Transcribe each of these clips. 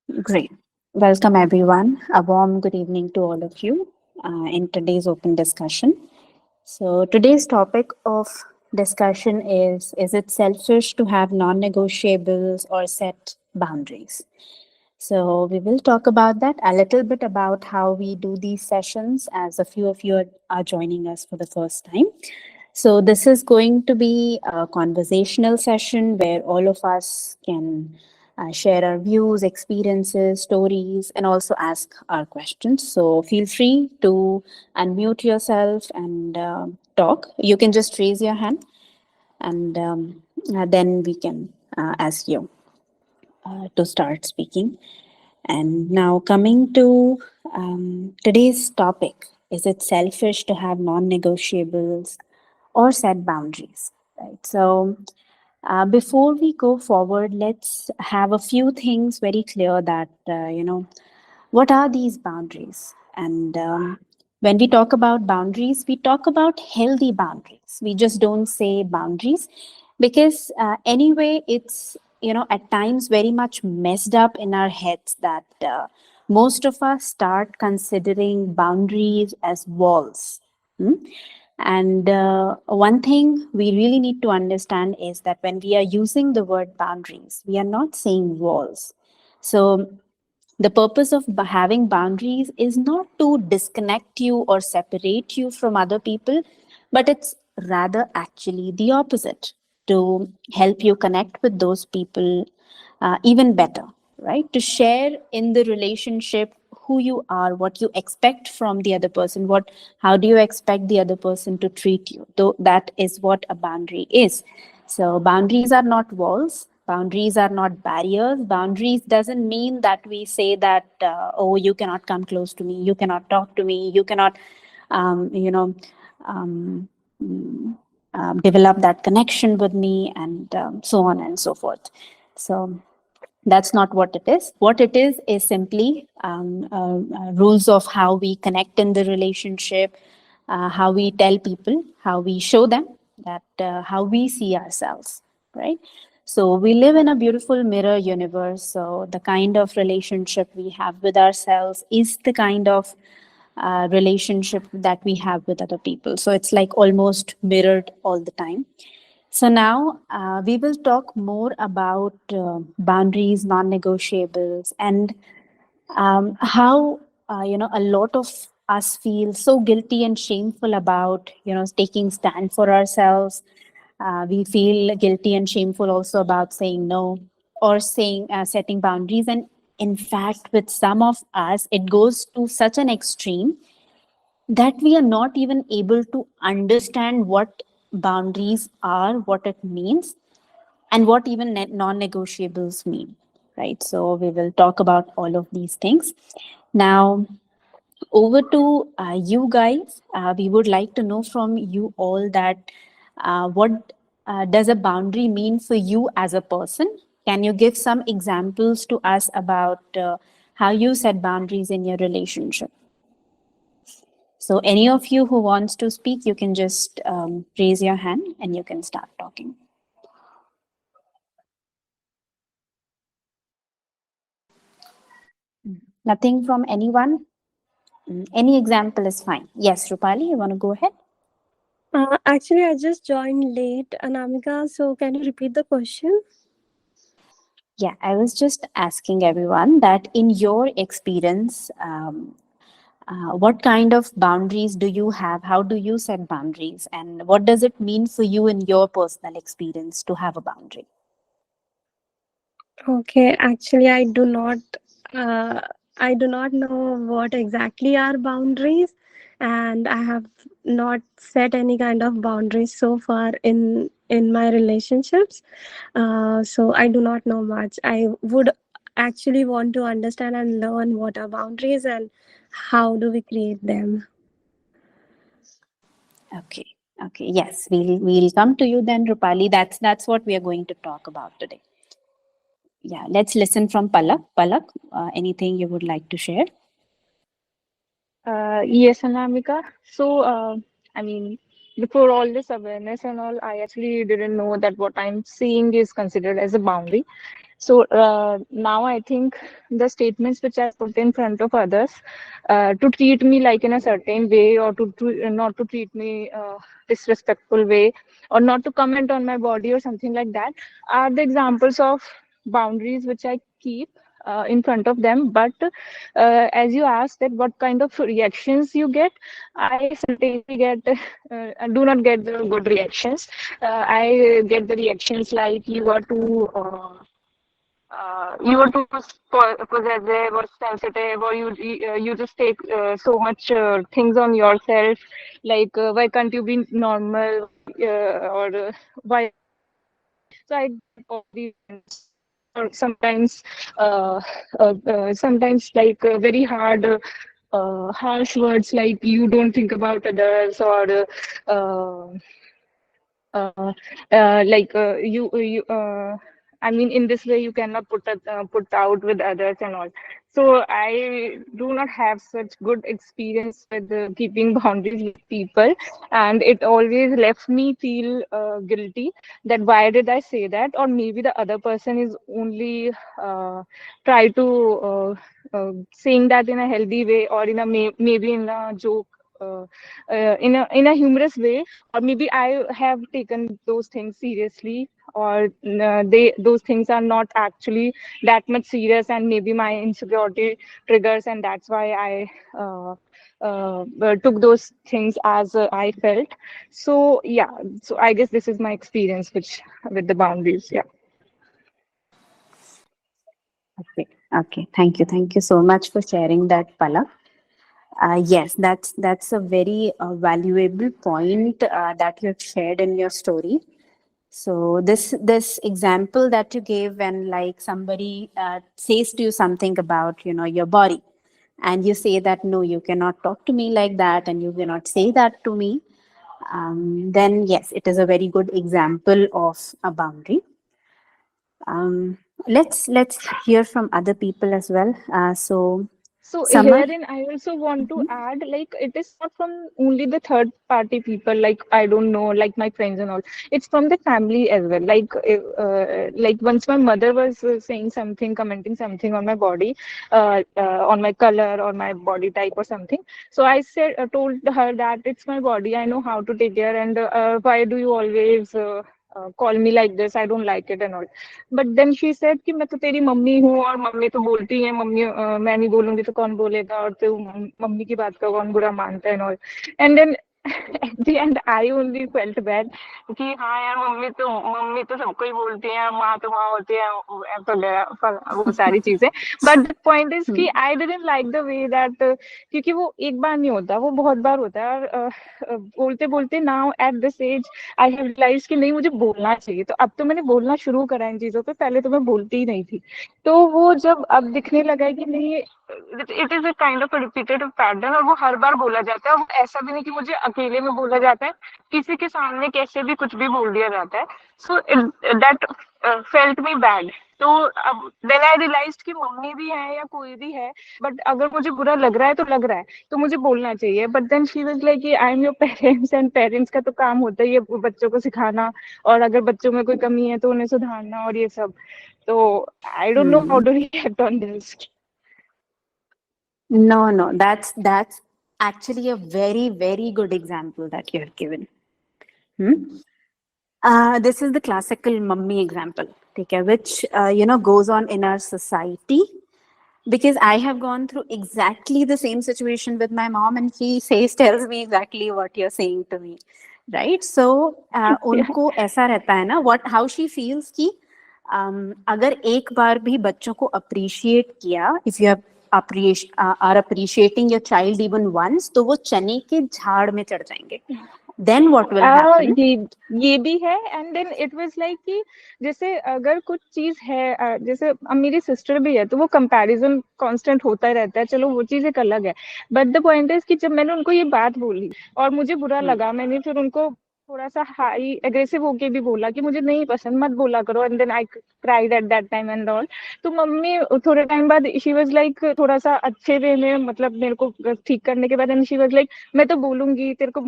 Great. Welcome, everyone. A warm good evening to all of you in today's open discussion. So, today's topic of discussion is it selfish to have non negotiables or set boundaries? So, we will talk about that a little bit about how we do these sessions as a few of you are joining us for the first time. So, this is going to be a conversational session where all of us can share our views, experiences, stories, and also ask our questions. So, feel free to unmute yourself and talk. You can just raise your hand and then we can ask you to start speaking. And now, coming to today's topic, is it selfish to have non negotiables or set boundaries? Right. So, before we go forward, let's have a few things very clear that, what are these boundaries? And when we talk about boundaries, we talk about healthy boundaries. We just don't say boundaries because, anyway, it's, at times very much messed up in our heads that most of us start considering boundaries as walls. Hmm? And one thing we really need to understand is that when we are using the word boundaries, we are not saying walls. So, the purpose of having boundaries is not to disconnect you or separate you from other people, but it's rather actually the opposite to help you connect with those people even better, right? To share in the relationship who you are, what you expect from the other person, how do you expect the other person to treat you? Though that is what a boundary is. So boundaries are not walls. Boundaries are not barriers. Boundaries doesn't mean that we say that, oh, you cannot come close to me, you cannot talk to me, you cannot, um, you know, um, mm, develop that connection with me, and so on and so forth. So that's not what it is. What it is simply rules of how we connect in the relationship, how we tell people, how we show them that how we see ourselves, right? So we live in a beautiful mirror universe. So the kind of relationship we have with ourselves is the kind of relationship that we have with other people. So it's like almost mirrored all the time. So now we will talk more about boundaries, non-negotiables, and how a lot of us feel so guilty and shameful about taking stand for ourselves. We feel guilty and shameful also about saying no or saying setting boundaries, and in fact, with some of us, it goes to such an extreme that we are not even able to understand what boundaries are, what it means, and what even non-negotiables mean, right? So we will talk about all of these things. Now, over to you guys. We would like to know from you all that what does a boundary mean for you as a person? Can you give some examples to us about how you set boundaries in your relationship? So any of you who wants to speak, you can just raise your hand and you can start talking. Nothing from anyone? Any example is fine. Yes, Rupali, you want to go ahead? Actually, I just joined late, Anamika. So, can you repeat the question? Yeah, I was just asking everyone that in your experience, what kind of boundaries do you have? How do you set boundaries? And what does it mean for you in your personal experience to have a boundary? Okay, actually, Uh, I do not know what exactly are boundaries, and I have not set any kind of boundaries so far in my relationships. So I do not know much. I would actually want to understand and learn what are boundaries and how do we create them. Okay. Okay. Yes, we'll come to you then, Rupali. That's what we are going to talk about today. Yeah, let's listen from Palak. Palak, anything you would like to share? Yes, Anamika. So, I mean, before all this awareness and all, I actually didn't know that what I'm seeing is considered as a boundary. So now I think the statements which I put in front of others to treat me like in a certain way, or to not to treat me disrespectful way, or not to comment on my body or something like that, are the examples of boundaries which I keep in front of them. But as you asked that what kind of reactions you get, I certainly get I do not get the good reactions. I get the reactions like you are too possessive or sensitive, or you just take so much things on yourself. Like why can't you be normal? Or why? So I get all these things. Or sometimes like very hard. Harsh words like you don't think about others, or uh, you I mean, in this way you cannot put out with others and all. So I do not have such good experience with keeping boundaries with people, and it always left me feel guilty that why did I say that, or maybe the other person is only try to saying that in a healthy way, or in a maybe in a joke, in a humorous way, or maybe I have taken those things seriously, or they those things are not actually that much serious, and maybe my insecurity triggers, and that's why I took those things as I felt. So yeah, so I guess this is my experience which with the boundaries. Yeah. Okay. Okay. Thank you. Thank you so much for sharing that, Pala. Yes, that's a very valuable point that you've shared in your story. So this example that you gave, when like somebody says to you something about your body, and you say that no, you cannot talk to me like that, and you cannot say that to me, then yes, it is a very good example of a boundary. Um, let's hear from other people as well. So, So Summer. herein, I also want to add, like, it is not from only the third party people, like I don't know, like my friends and all. It's from the family as well. Like once my mother was saying something, commenting something on my body, on my color or my body type or something. So I told her that it's my body. I know how to take care, and why do you always call me like this? I don't like it and all. But then she said कि मैं तो तेरी mummy हूँ, और mummy तो बोलती है, mummy मैं नहीं बोलूंगी तो कौन बोलेगा, और तो मम्मी की बात का कौन बुरा मानता है and all. And then at the end I only felt bad कि हाँ यार, मम्मी तो सबको ही बोलती है, माँ तो माँ होती है, वो सारी चीजें. बट द पॉइंट इज कि I didn't like the way that, क्योंकि वो एक बार नहीं होता, वो बहुत बार होता है. और बोलते बोलते now at this age I have realise कि नहीं, मुझे बोलना चाहिए. तो अब तो मैंने बोलना शुरू करा इन चीजों पे, पहले तो मैं बोलती ही नहीं थी. तो वो जब अब दिखने लगा है कि नहीं, it is a kind of repeated pattern, और वो हर बार बोला जाता है. और ऐसा भी नहीं कि मुझे अकेले में बोला जाता है, किसी के सामने कैसे भी कुछ भी बोल दिया जाता है. So that felt me bad. तो अब देन आई रियलाइज कि मम्मी भी है या कोई भी है, बट अगर मुझे बुरा लग रहा है तो लग रहा है, तो मुझे बोलना चाहिए. But then she was like कि I am your parents, and parents का तो काम होता है ये बच्चों को सिखाना, और अगर बच्चों में कोई कमी है तो उन्हें सुधारना, और ये सब. तो I don't know how to react on this. No, no, that's actually a very, very good example that you have given. Hmm? This is the classical mummy example, okay, which goes on in our society, because I have gone through exactly the same situation with my mom, and she tells me exactly what you're saying to me, right? So उनको ऐसा रहता है ना, what how she feels कि अगर एक बार भी बच्चों को appreciate किया, if you have are appreciating your child even once, तो वो चने के झाड़ में चढ़ जाएंगे. Then what will happen? ये भी है. And then it was like कि जैसे अगर कुछ चीज है, जैसे अब मेरी सिस्टर भी है, तो वो कंपैरिजन कांस्टेंट होता रहता है. चलो वो चीज एक अलग है, बट द पॉइंट इज कि जब मैंने उनको ये बात बोली और मुझे बुरा लगा, मैंने फिर उनको थोड़ा सा हाई एग्रेसिव होके भी बोला कि मुझे नहीं पसंद, मत बोला करो, and then I cried at that time and all. तो मम्मी थोड़े टाइम बाद शी वाज लाइक, थोड़ा सा अच्छे वे में, मतलब मेरे को ठीक करने के बाद, एंड शी वाज लाइक, मैं तो बोलूंगी तेरे को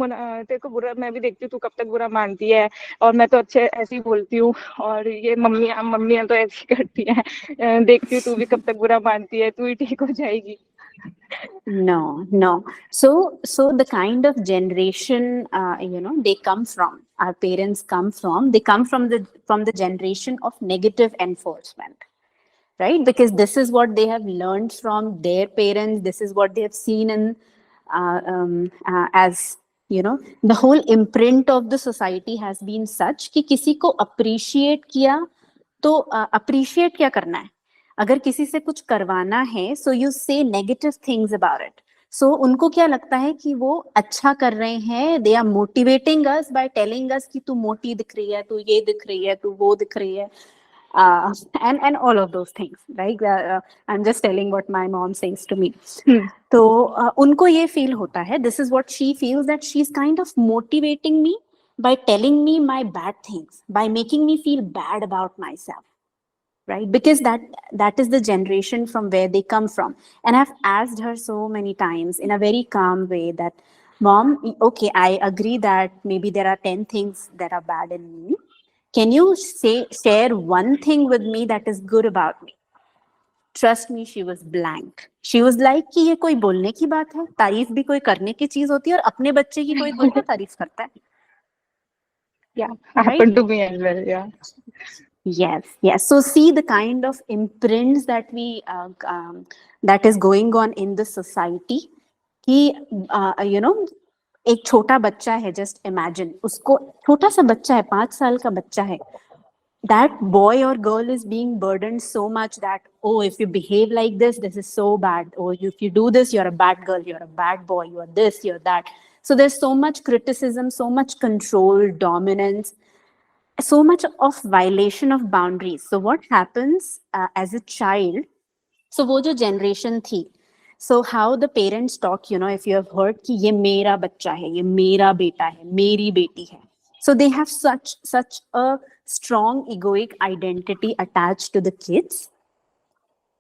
बुरा, मैं भी देखती हूँ तू कब तक बुरा मानती है, और मैं तो अच्छे ऐसे ही बोलती हूँ, और ये मम्मियाँ तो ऐसी करती हैं, देखती हूँ तू भी कब तक बुरा मानती है, तू ही ठीक हो जाएगी। No, no. So the kind of generation, they come from, our parents come from, they come from the generation of negative enforcement, right? Because this is what they have learned from their parents. This is what they have seen in, as the whole imprint of the society has been such कि किसी को appreciate किया तो appreciate क्या करना है? अगर किसी से कुछ करवाना है, so you say negative things about it. So उनको क्या लगता है कि वो अच्छा कर रहे हैं, they are motivating us by telling us कि तू मोटी दिख रही है, तू ये दिख रही है, तू वो दिख रही है, and all of those things, right? I'm just telling what my mom says to me. तो उनको ये feel होता है, this is what she feels, that she's kind of motivating me by telling me my bad things, by making me feel bad about myself, right? Because that is the generation from where they come from. And I've asked her so many times in a very calm way that, Mom, okay, I agree that maybe there are 10 things that are bad in me. Can you share one thing with me that is good about me? Trust me, she was blank. She was like कि ये कोई बोलने की बात है, तारीफ भी कोई करने की चीज होती है, और अपने बच्चे की कोई थोड़ी ना तारीफ करता है, Yeah, right? happened to me as well. Yeah. Yes, yes. So see the kind of imprints that that is going on in the society. कि एक छोटा बच्चा है, just imagine, उसको, छोटा सा बच्चा है, 5 साल का बच्चा है, that boy or girl is being burdened so much that, oh, if you behave like this is so bad, or if you do this, you're a bad girl, you're a bad boy, you're this, you're that. So there's so much criticism, so much control, dominance, so much of violation of boundaries. So what happens as a child, so वो जो generation थी, so how the parents talk, if you have heard कि ये मेरा बच्चा है, ये मेरा बेटा है, मेरी बेटी है. So they have such a strong egoic identity attached to the kids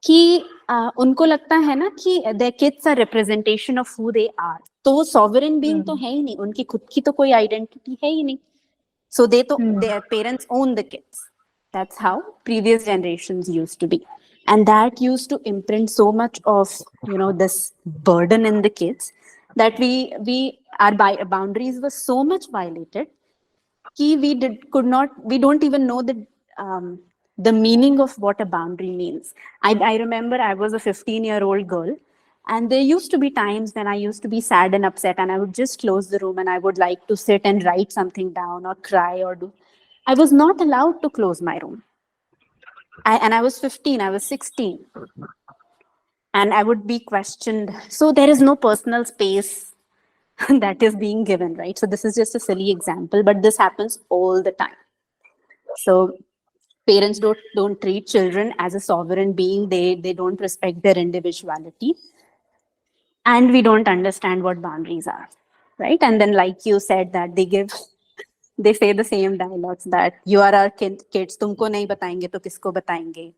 कि उनको लगता है ना कि their kids are representation of who they are. तो वो sovereign being तो है ही नहीं, उनकी खुद की तो कोई identity है ही नहीं. So their parents own the kids. That's how previous generations used to be. And that used to imprint so much of, this burden in the kids, that our boundaries were so much violated कि we don't even know the meaning of what a boundary means. I remember I was a 15-year-old girl, and there used to be times when I used to be sad and upset, and I would just close the room and I would like to sit and write something down or cry or do. I was not allowed to close my room. And I was 15, I was 16, and I would be questioned. So there is no personal space that is being given, right? So this is just a silly example, but this happens all the time. So parents don't treat children as a sovereign being. They don't respect their individuality, and we don't understand what boundaries are, right? And then, like you said, that they say the same dialogues that you are our kids, तुमको नहीं बताएंगे तो किसको बताएंगे,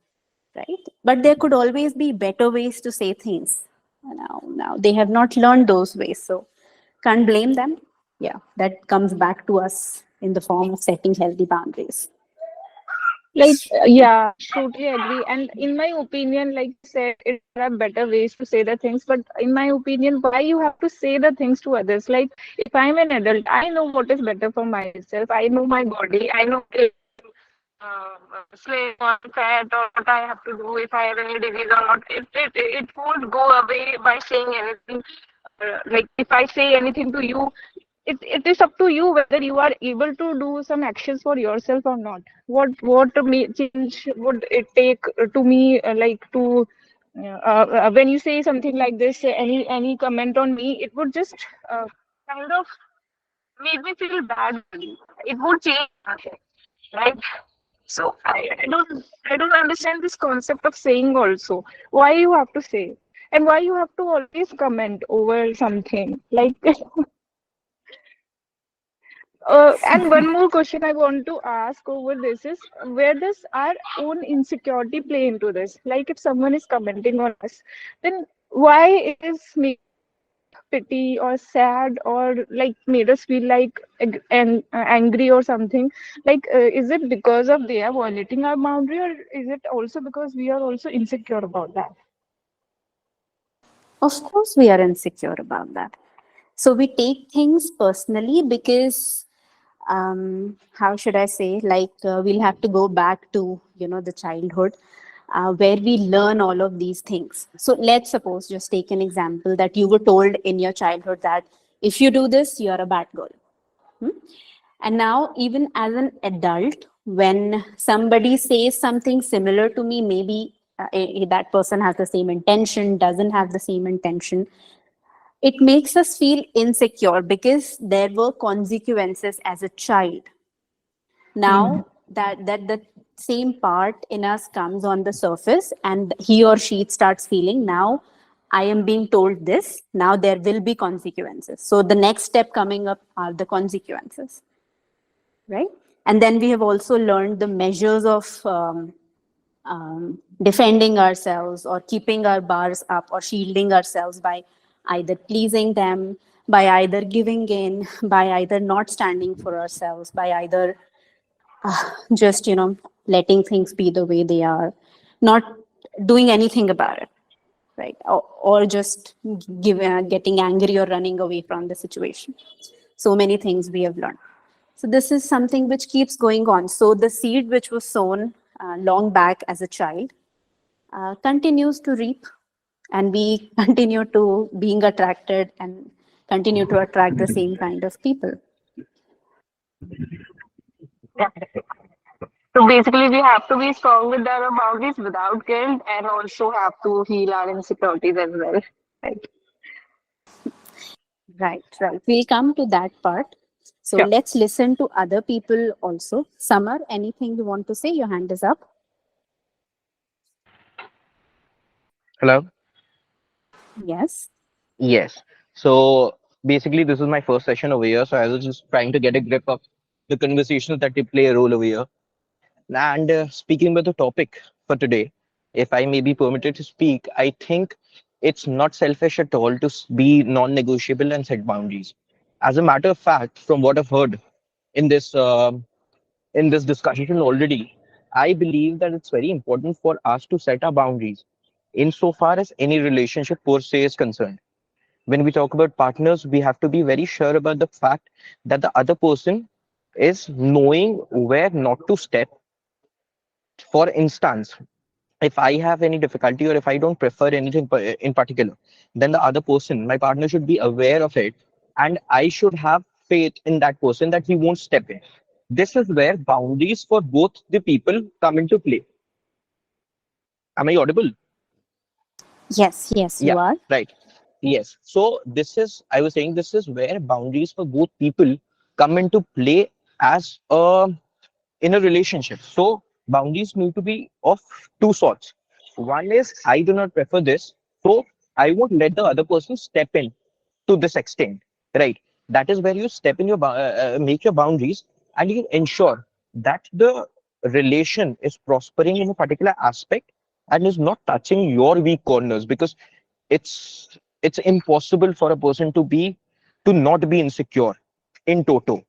right? But there could always be better ways to say things. Now they have not learned those ways, so can't blame them. Yeah, that comes back to us in the form of setting healthy boundaries. Like, yeah, totally agree. And in my opinion, like you said, there are better ways to say the things. But in my opinion, why you have to say the things to others? Like, if I'm an adult, I know what is better for myself. I know my body. I know if slim or fat, or what I have to do, if I have any disease or not. It won't go away by saying anything. Like, if I say anything to you, it is up to you whether you are able to do some actions for yourself or not. What change would it take to me, like to when you say something like this, any comment on me, it would just kind of make me feel bad. It would change nothing, right? So I don't understand this concept of saying also. Why you have to say, and why you have to always comment over something like And one more question I want to ask over this is, where does our own insecurity play into this? Like, if someone is commenting on us, then why it is making pity or sad or like made us feel like angry or something? Like, is it because of they are violating our boundary, or is it also because we are also insecure about that? Of course, we are insecure about that. So we take things personally because, how should I say, like we'll have to go back to, the childhood where we learn all of these things. So let's suppose, just take an example that you were told in your childhood that if you do this, you're a bad girl. Hmm? And now, even as an adult, when somebody says something similar to me, maybe that person has the same intention, doesn't have the same intention, it makes us feel insecure because there were consequences as a child. Now that the same part in us comes on the surface, and he or she starts feeling, now I am being told this, now there will be consequences. So the next step coming up are the consequences, right? And then we have also learned the measures of defending ourselves or keeping our bars up or shielding ourselves by either pleasing them, by either giving in, by either not standing for ourselves, by either just, letting things be the way they are, not doing anything about it, right? Or just getting angry or running away from the situation. So many things we have learned. So this is something which keeps going on. So the seed which was sown long back as a child continues to reap, and we continue to being attracted and continue to attract the same kind of people. So basically, we have to be strong with our boundaries without guilt, and also have to heal our insecurities as well. Right. Right. We'll come to that part. So Sure. let's listen to other people also. Summer, anything you want to say? Your hand is up. Hello? Yes. Yes. So basically, this is my first session over here. So I was just trying to get a grip of the conversations that they play a role over here. And speaking about the topic for today, if I may be permitted to speak, I think it's not selfish at all to be non-negotiable and set boundaries. As a matter of fact, from what I've heard in this discussion already, I believe that it's very important for us to set our boundaries insofar as any relationship per se is concerned. When we talk about partners, we have to be very sure about the fact that the other person is knowing where not to step. For instance, if I have any difficulty or if I don't prefer anything in particular, then the other person, my partner, should be aware of it, and I should have faith in that person that he won't step in. This is where boundaries for both the people come into play. Am I audible? Yes, you Yeah, are. right. Yes. So this is, I was saying, this is where boundaries for both people come into play as in a relationship. So boundaries need to be of two sorts. One is I do not prefer this, so I won't let the other person step in to this extent, right? That is where you step in your make your boundaries, and you ensure that the relation is prospering in a particular aspect and is not touching your weak corners, because it's impossible for a person to not be insecure in toto.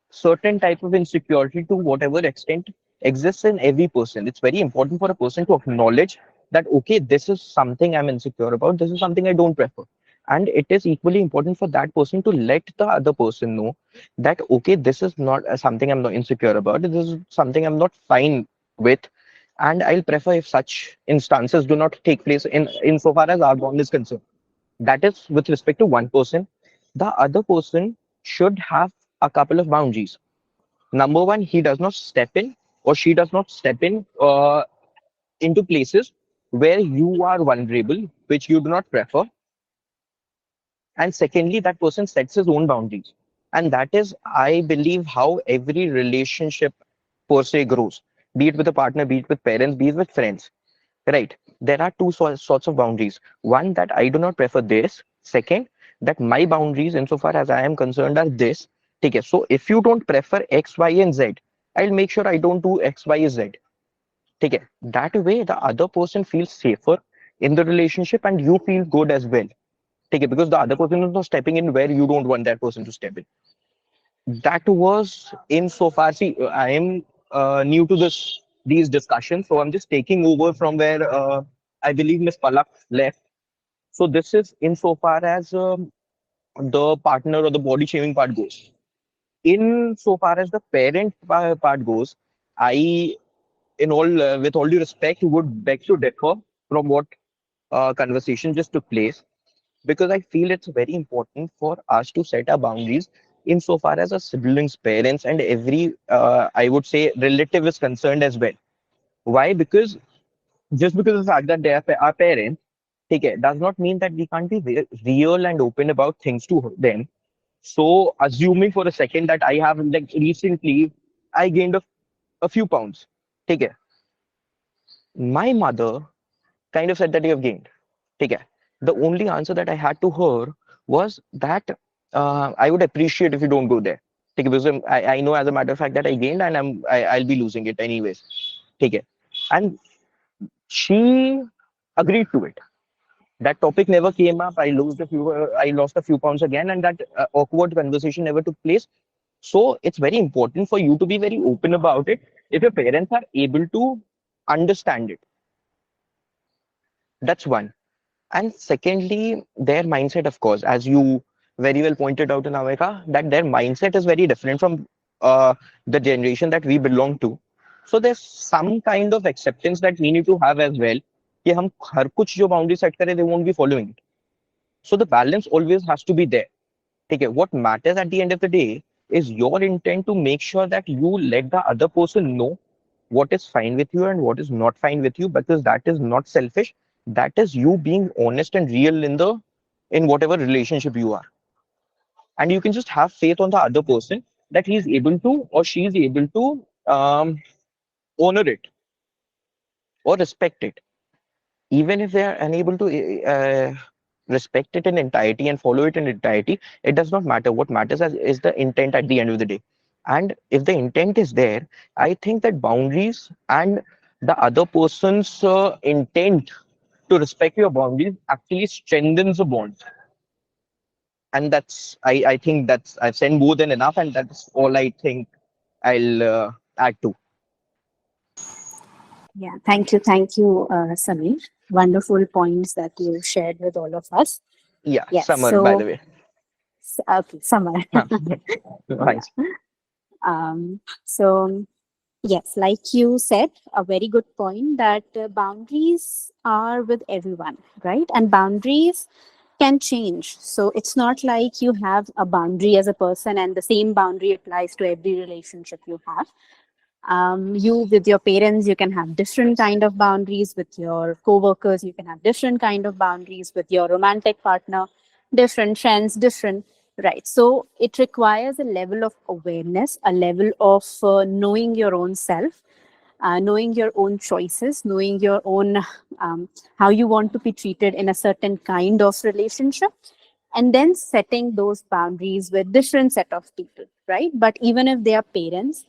Certain type of insecurity, to whatever extent, exists in every person. It's very important for a person to acknowledge that, okay, this is something I'm insecure about, this is something I don't prefer. And it is equally important for that person to let the other person know that, okay, this is not something I'm not insecure about, this is something I'm not fine with, and I'll prefer if such instances do not take place in insofar as our bond is concerned. That is with respect to one person. The other person should have a couple of boundaries. Number one, he does not step in, or she does not step in into places where you are vulnerable, which you do not prefer. And secondly, that person sets his own boundaries. And that is, I believe, how every relationship per se grows, be it with a partner, be it with parents, be it with friends. Right. There are two sorts of boundaries. One, that I do not prefer this. Second, that my boundaries, insofar as I am concerned, are this. Okay, so if you don't prefer X, Y, and Z, I'll make sure I don't do X, Y, Z. Okay, that way the other person feels safer in the relationship and you feel good as well. Okay, because the other person is not stepping in where you don't want that person to step in. That was insofar. See, I am new to these discussions, so I'm just taking over from where I believe Miss Palak left. So this is insofar as the partner or the body shaming part goes. In so far as the parent part goes, I, in all with all due respect, would beg to differ from what conversation just took place, because I feel it's very important for us to set our boundaries insofar as our siblings, parents, and every I would say relative is concerned as well. Why? Because just because of the fact that they are our parents, okay, does not mean that we can't be real and open about things to them. So, assuming for a second that I have, like, recently, I gained a few pounds. Take care. My mother kind of said that you have gained. Take care. The only answer that I had to her was that I would appreciate if you don't go there. Take care, because I know as a matter of fact that I gained and I'll be losing it anyways. Take care. And she agreed to it. That topic never came up. I lost a few pounds again, and that awkward conversation never took place. So it's very important for you to be very open about it. If your parents are able to understand it, that's one. And secondly, their mindset, of course, as you very well pointed out in America, that their mindset is very different from the generation that we belong to. So there's some kind of acceptance that we need to have as well. कि हम हर कुछ जो boundary set करें, they won't be following it. So the balance always has to be there. Okay, what matters at the end of the day is your intent to make sure that you let the other person know what is fine with you and what is not fine with you, because that is not selfish. That is you being honest and real in whatever relationship you are. And you can just have faith on the other person that he is able to or she is able to honor it or respect it. Even if they are unable to respect it in entirety and follow it in entirety, it does not matter. What matters is the intent at the end of the day. And if the intent is there, I think that boundaries and the other person's intent to respect your boundaries actually strengthens the bond. And I think that's I've said more than enough, and that's all I think I'll add to. Yeah, thank you, Samir. Wonderful points that you shared with all of us. Yeah, Yes, Summer, by the so way. okay, Samar. Huh. Yeah. Thanks. So yes, like you said, a very good point that boundaries are with everyone, right? And boundaries can change. So it's not like you have a boundary as a person and the same boundary applies to every relationship you have. You with your parents, you can have different kind of boundaries. With your co-workers, you can have different kind of boundaries. With your romantic partner, different. Friends, different. Right. So it requires a level of awareness, a level of knowing your own self, knowing your own choices, knowing your own how you want to be treated in a certain kind of relationship, and then setting those boundaries with different set of people, right? But even if they are parents,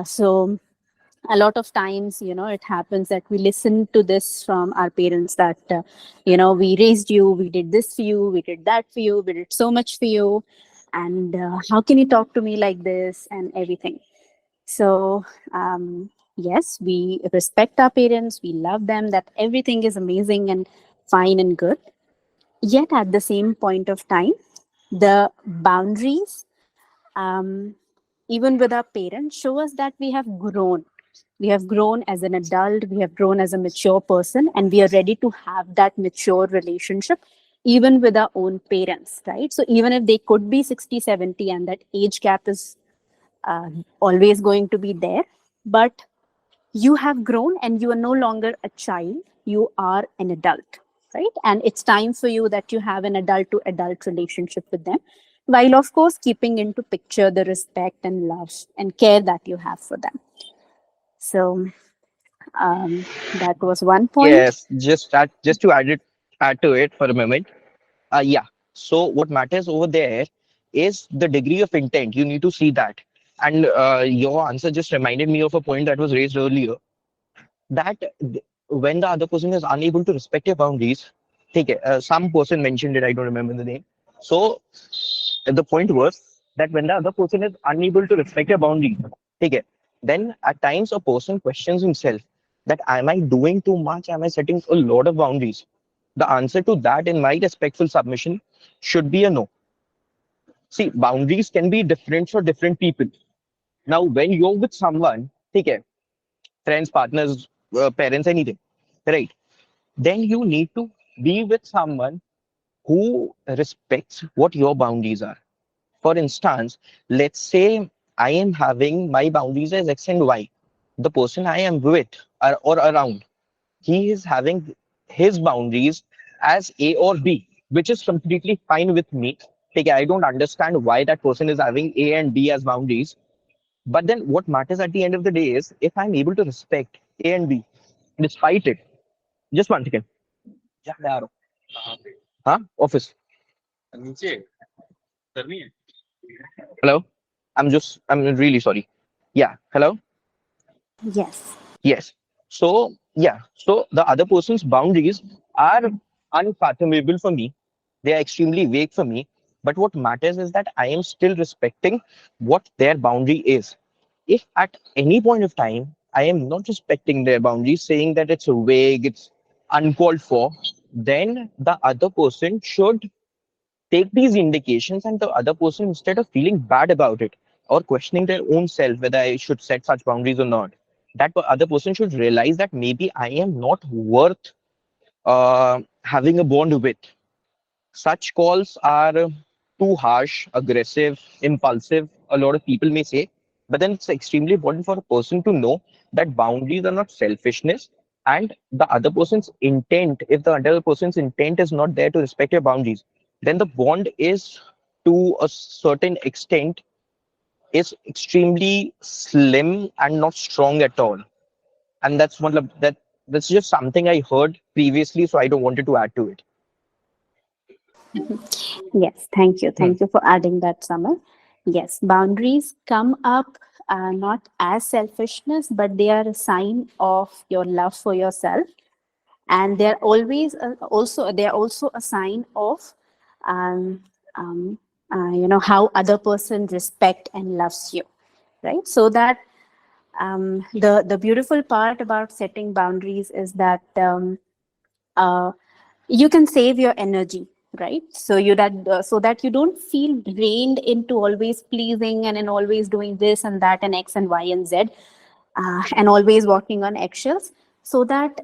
so a lot of times, it happens that we listen to this from our parents that we raised you, we did this for you, we did that for you, we did so much for you, and how can you talk to me like this and everything. So yes, we respect our parents, we love them, that everything is amazing and fine and good. Yet at the same point of time, the boundaries, um, even with our parents, show us that we have grown. We have grown as an adult, we have grown as a mature person, and we are ready to have that mature relationship even with our own parents, right? So even if they could be 60, 70, and that age gap is uh, always going to be there, but you have grown and you are no longer a child, you are an adult, right? And it's time for you that you have an adult to adult relationship with them, while of course keeping into picture the respect and love and care that you have for them. So that was one point. Yes, just to add to it for a moment. Yeah. So what matters over there is the degree of intent. You need to see that. And your answer just reminded me of a point that was raised earlier, that when the other person is unable to respect your boundaries, take it. Some person mentioned it, I don't remember the name. So the point was that when the other person is unable to respect your boundaries, take it. Then at times a person questions himself that am I doing too much? Am I setting a lot of boundaries? The answer to that, in my respectful submission, should be a no. See, boundaries can be different for different people. Now, when you're with someone, take care, friends, partners, parents, anything, right? Then you need to be with someone who respects what your boundaries are. For instance, let's say I am having my boundaries as X and Y. The person I am with or around, he is having his boundaries as A or B, which is completely fine with me. Like, I don't understand why that person is having A and B as boundaries. But then what matters at the end of the day is if I'm able to respect A and B despite it. Just one second. Yeah, मैं आ रहा हूँ. Huh? Office. Hello? I'm really sorry. Yeah. Hello? Yes. Yes. So, yeah. So the other person's boundaries are unfathomable for me. They are extremely vague for me. But what matters is that I am still respecting what their boundary is. If at any point of time I am not respecting their boundaries, saying that it's vague, it's uncalled for, then the other person should take these indications, and the other person, instead of feeling bad about it or questioning their own self whether I should set such boundaries or not, that other person should realize that maybe I am not worth having a bond with. Such calls are too harsh, aggressive, impulsive, a lot of people may say. But then it's extremely important for a person to know that boundaries are not selfishness, and the other person's intent, if the other person's intent is not there to respect your boundaries, then the bond is, to a certain extent, is extremely slim and not strong at all. And that's just something I heard previously, so I don't wanted to add to it. Yes, thank you. Hmm. Thank you for adding that, Summer. Yes, boundaries come up not as selfishness, but they are a sign of your love for yourself, and they're always also a sign of um, um, how other person respect and loves you, right? So that the beautiful part about setting boundaries is that uh, you can save your energy, right? So that you don't feel drained into always pleasing and in always doing this and that and X and Y and Z, and always walking on eggshells, so that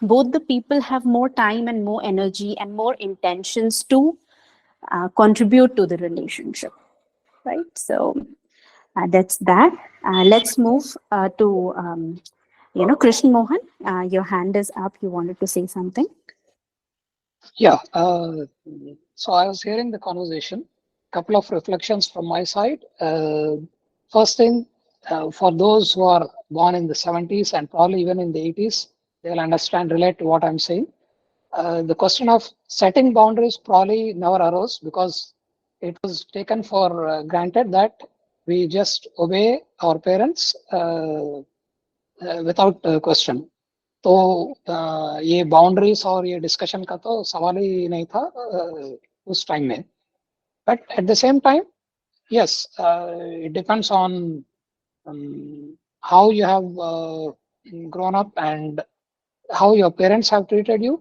both the people have more time and more energy and more intentions to contribute to the relationship, right? So that's that. Let's move to Krishna Mohan. Your hand is up. You wanted to say something. Yeah, so I was hearing the conversation. Couple of reflections from my side. First thing, for those who are born in the 70s and probably even in the 80s, they'll understand, relate to what I'm saying. The question of setting boundaries probably never arose because it was taken for granted that we just obey our parents without question. तो ये boundaries और ये discussion का तो सवाल ही नहीं था उस टाइम में but at the same time yes it depends on how you have grown up and how your parents have treated you.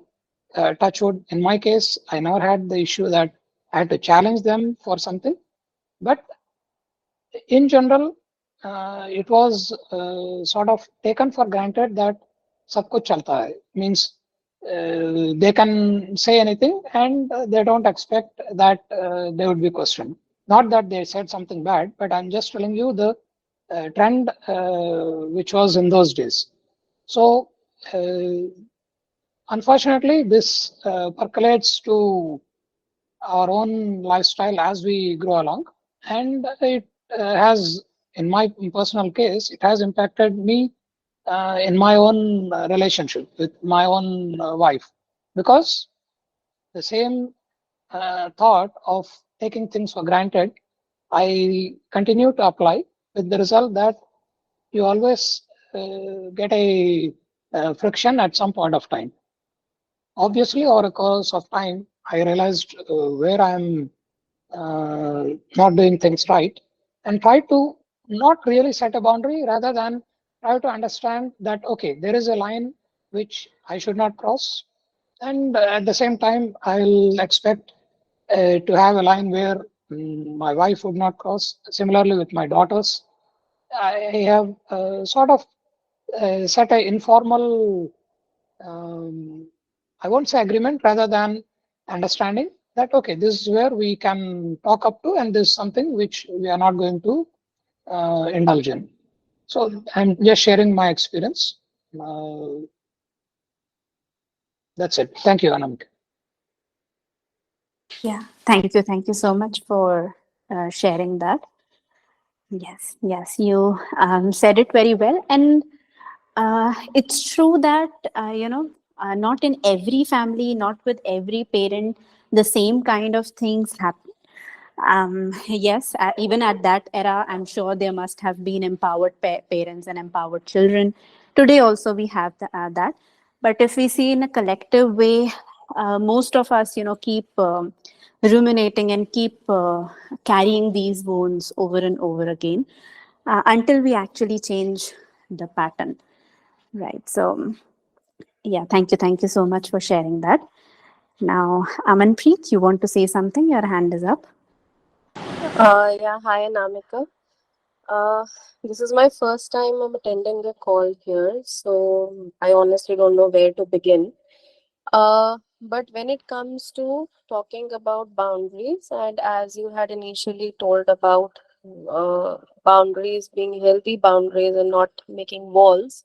Touch wood, in my case I never had the issue that I had to challenge them for something, but in general, it was sort of taken for granted that सब कुछ चलता है means they can say anything and they don't expect that they would be questioned. Not that they said something bad, but I'm just telling you the trend which was in those days. So, unfortunately, this percolates to our own lifestyle as we grow along, and it has, in my personal case, it has impacted me in my own relationship with my own wife, because the same thought of taking things for granted, I continue to apply with the result that you always get a friction at some point of time. Obviously, over a course of time, I realized where I'm not doing things right, and try to not really set a boundary, rather than try to understand that okay, there is a line which I should not cross, and at the same time, I'll expect to have a line where my wife would not cross. Similarly, with my daughters, I have sort of set a informal, um, I won't say agreement, rather than understanding that okay, this is where we can talk up to, and this is something which we are not going to indulge in. So I'm just sharing my experience. Uh, that's it. Thank you, Anamika. Yeah, thank you. Thank you so much for sharing that. Yes, yes, you said it very well. And it's true that, not in every family, not with every parent, the same kind of things happen. Yes, even at that era, I'm sure there must have been empowered parents and empowered children. Today, also, we have that. But if we see in a collective way, most of us, keep ruminating and keep carrying these wounds over and over again until we actually change the pattern. Right. So, yeah, thank you. Thank you so much for sharing that. Now, Amanpreet, you want to say something? Your hand is up. Yeah, hi, Namika. Uh, this is my first time I'm attending a call here, so I honestly don't know where to begin. But when it comes to talking about boundaries, and as you had initially told about boundaries being healthy boundaries and not making walls.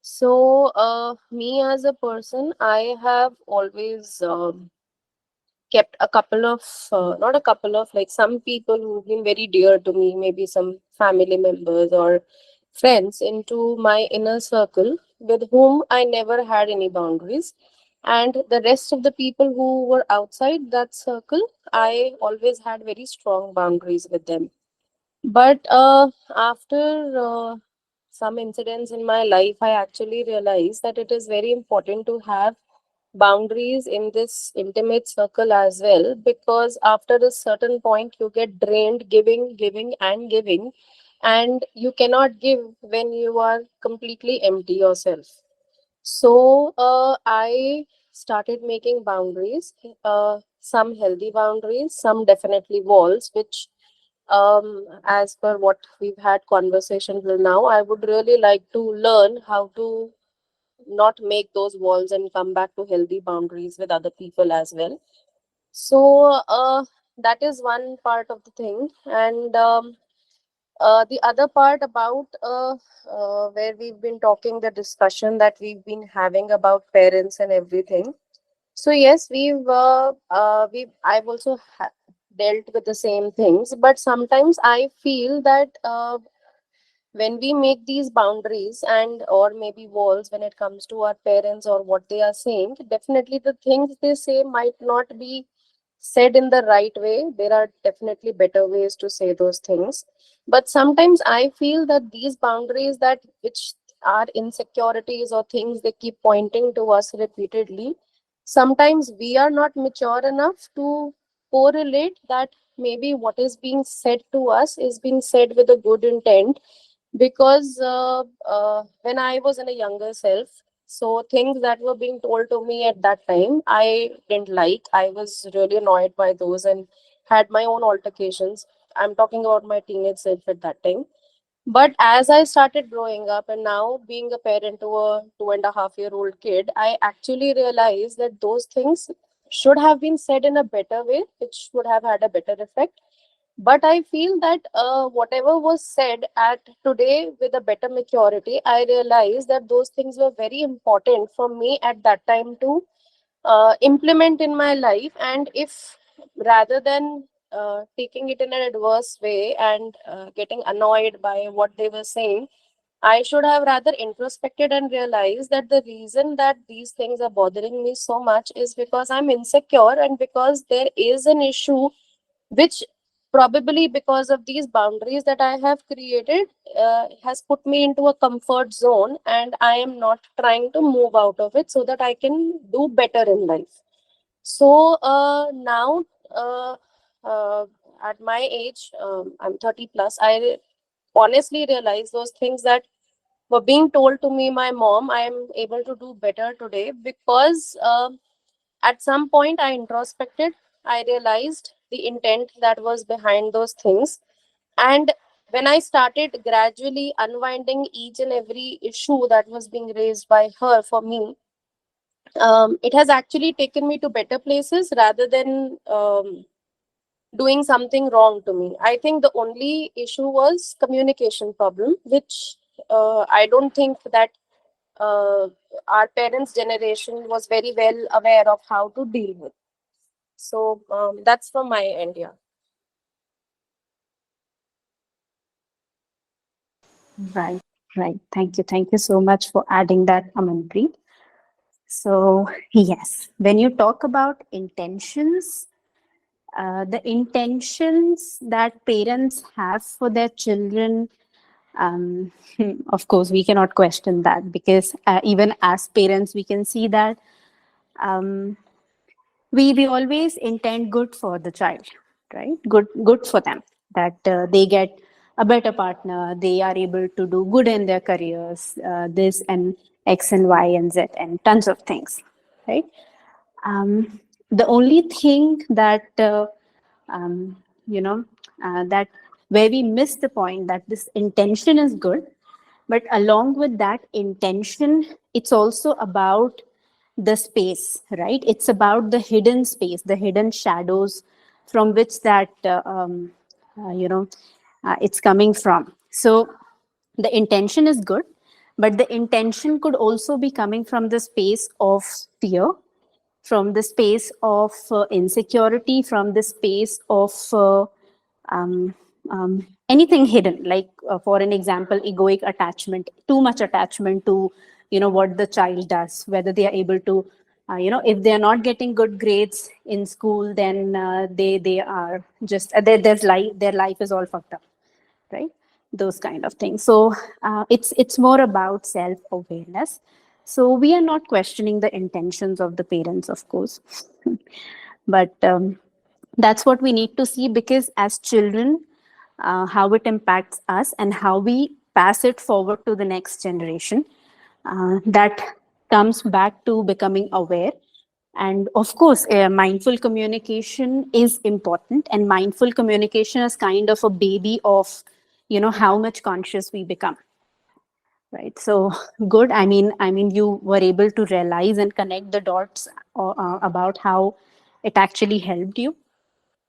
So, me as a person, I have always kept a couple of not a couple of, like, some people who've been very dear to me, maybe some family members or friends, into my inner circle, with whom I never had any boundaries, and the rest of the people who were outside that circle, I always had very strong boundaries with them. But after some incidents in my life, I actually realized that it is very important to have boundaries in this intimate circle as well, because after a certain point you get drained giving and giving, and you cannot give when you are completely empty yourself. So I started making boundaries, some healthy boundaries, some definitely walls, which, as per what we've had conversation till now, I would really like to learn how to not make those walls and come back to healthy boundaries with other people as well. So that is one part of the thing. And the other part about where we've been talking, the discussion that we've been having about parents and everything. So yes, I've also dealt with the same things, but sometimes I feel that when we make these boundaries and or maybe walls when it comes to our parents or what they are saying, definitely the things they say might not be said in the right way. There are definitely better ways to say those things, but sometimes I feel that these boundaries, that which are insecurities or things they keep pointing to us repeatedly, sometimes we are not mature enough to correlate that maybe what is being said to us is being said with a good intent. Because when I was in a younger self, so things that were being told to me at that time, I didn't like. I was really annoyed by those and had my own altercations. I'm talking about my teenage self at that time. But as I started growing up and now being a parent to a 2.5-year-old kid, I actually realized that those things should have been said in a better way, which would have had a better effect. But I feel that whatever was said at today with a better maturity, I realized that those things were very important for me at that time to implement in my life. And if, rather than taking it in an adverse way and getting annoyed by what they were saying, I should have rather introspected and realized that the reason that these things are bothering me so much is because I'm insecure, and because there is an issue which probably because of these boundaries that I have created has put me into a comfort zone, and I am not trying to move out of it so that I can do better in life. So now, uh, uh, at my age, I'm 30 plus, I honestly realize those things that were being told to me, my mom, I am able to do better today because at some point I introspected. I realized the intent that was behind those things. And when I started gradually unwinding each and every issue that was being raised by her for me, it has actually taken me to better places rather than doing something wrong to me. I think the only issue was communication problem, which I don't think that uh, our parents' generation was very well aware of how to deal with. So that's from my end, yeah. Right, right. Thank you. Thank you so much for adding that, Amanpreet. So, yes, when you talk about intentions, the intentions that parents have for their children, um, of course, we cannot question that because even as parents, we can see that um, we always intend good for the child, right? Good for them, that they get a better partner, they are able to do good in their careers, this and X and Y and Z and tons of things, right? The only thing that um, you know that where we miss the point that this intention is good, but along with that intention, it's also about the space, right? It's about the hidden space, the hidden shadows from which that it's coming from. So the intention is good, but the intention could also be coming from the space of fear, from the space of insecurity, from the space of um, anything hidden, like for an example, egoic attachment, too much attachment to what the child does, whether they are able to if they are not getting good grades in school, then they are just their life is all fucked up, right? Those kind of things. So it's more about self awareness. So we are not questioning the intentions of the parents, of course, but that's what we need to see, because as children, how it impacts us and how we pass it forward to the next generation, that comes back to becoming aware. And of course, mindful communication is important, and mindful communication is kind of a baby of how much conscious we become, right? So good. I mean you were able to realize and connect the dots about how it actually helped you.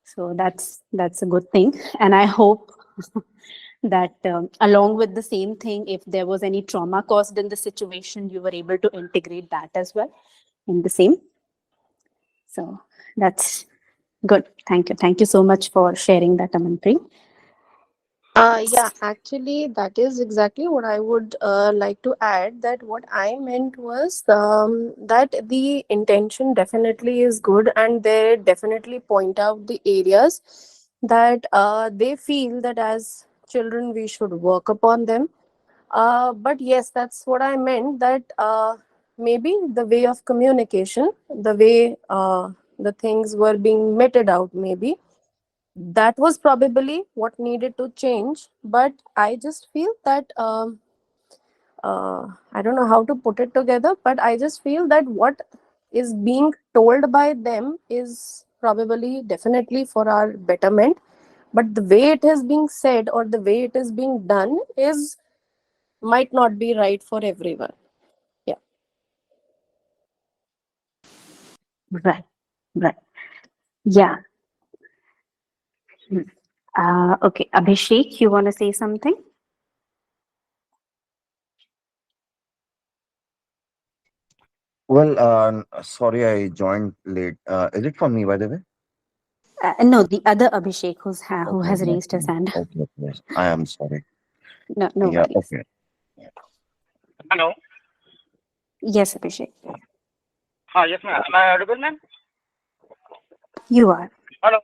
So that's a good thing, and I hope that along with the same thing, if there was any trauma caused in the situation, you were able to integrate that as well in the same. So that's good. Thank you so much for sharing that, Amanpreet. Yeah, actually, that is exactly what I would like to add. That what I meant was that the intention definitely is good, and they definitely point out the areas that they feel that as children we should work upon them. But yes, that's what I meant. That maybe the way of communication, the way the things were being meted out, maybe that was probably what needed to change. But I just feel that I don't know how to put it together, but I just feel that what is being told by them is probably definitely for our betterment, but the way it is being said or the way it is being done is might not be right for everyone. Yeah. Right, right. Yeah. Okay, Abhishek, you want to say something? Well, sorry I joined late. Is it for me, by the way? No, the other Abhishek who Okay, has not raised for his me. hand. Okay, okay. Yes, I am sorry. No, no Yeah, worries. okay. Hello. Yes, Abhishek, Yes, ma'am. Am I audible, ma'am? you are. Hello.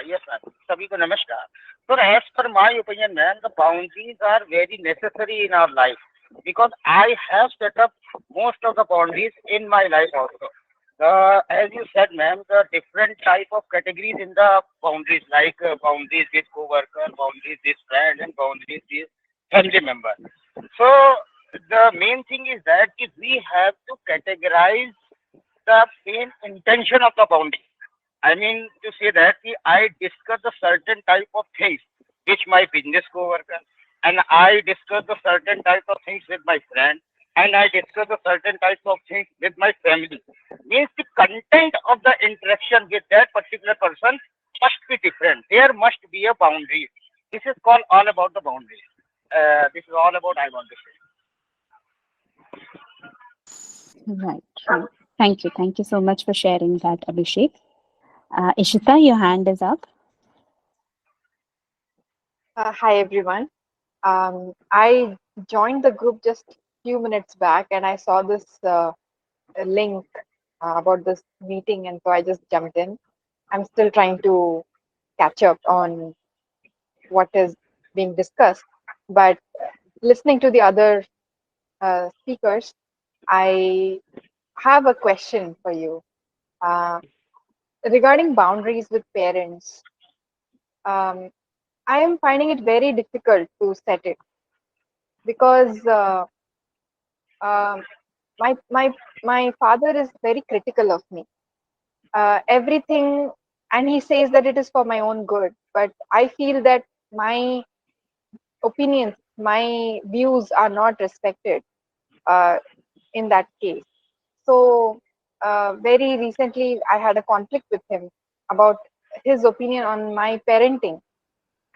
Yes, ma'am. सभी को नमस्कार. So, as per my opinion, ma'am, the boundaries are very necessary in our life because I have set up most of the boundaries in my life also. As you said, ma'am, the different type of categories in the boundaries, like boundaries with co-worker, boundaries with friend, and boundaries with family member. So, the main thing is that if we have to categorize the main intention of the boundary. I mean to say that I discuss a certain type of things which my business coworker, and I discuss a certain type of things with my friend, and I discuss a certain type of things with my family. Means the content of the interaction with that particular person must be different. There must be a boundary. This is called all about the boundaries. This is all about I want to say. Right, right. Thank you. Thank you so much for sharing that, Abhishek. Ishita, your hand is up. Hi everyone. I joined the group just few minutes back and I saw this link about this meeting and so I just jumped in. I'm still trying to catch up on what is being discussed, but listening to the other speakers, I have a question for you regarding boundaries with parents. Um, I am finding it very difficult to set it because um, my father is very critical of me. Everything, and he says that it is for my own good. But I feel that my opinions, my views are not respected uh, in that case. So very recently, I had a conflict with him about his opinion on my parenting,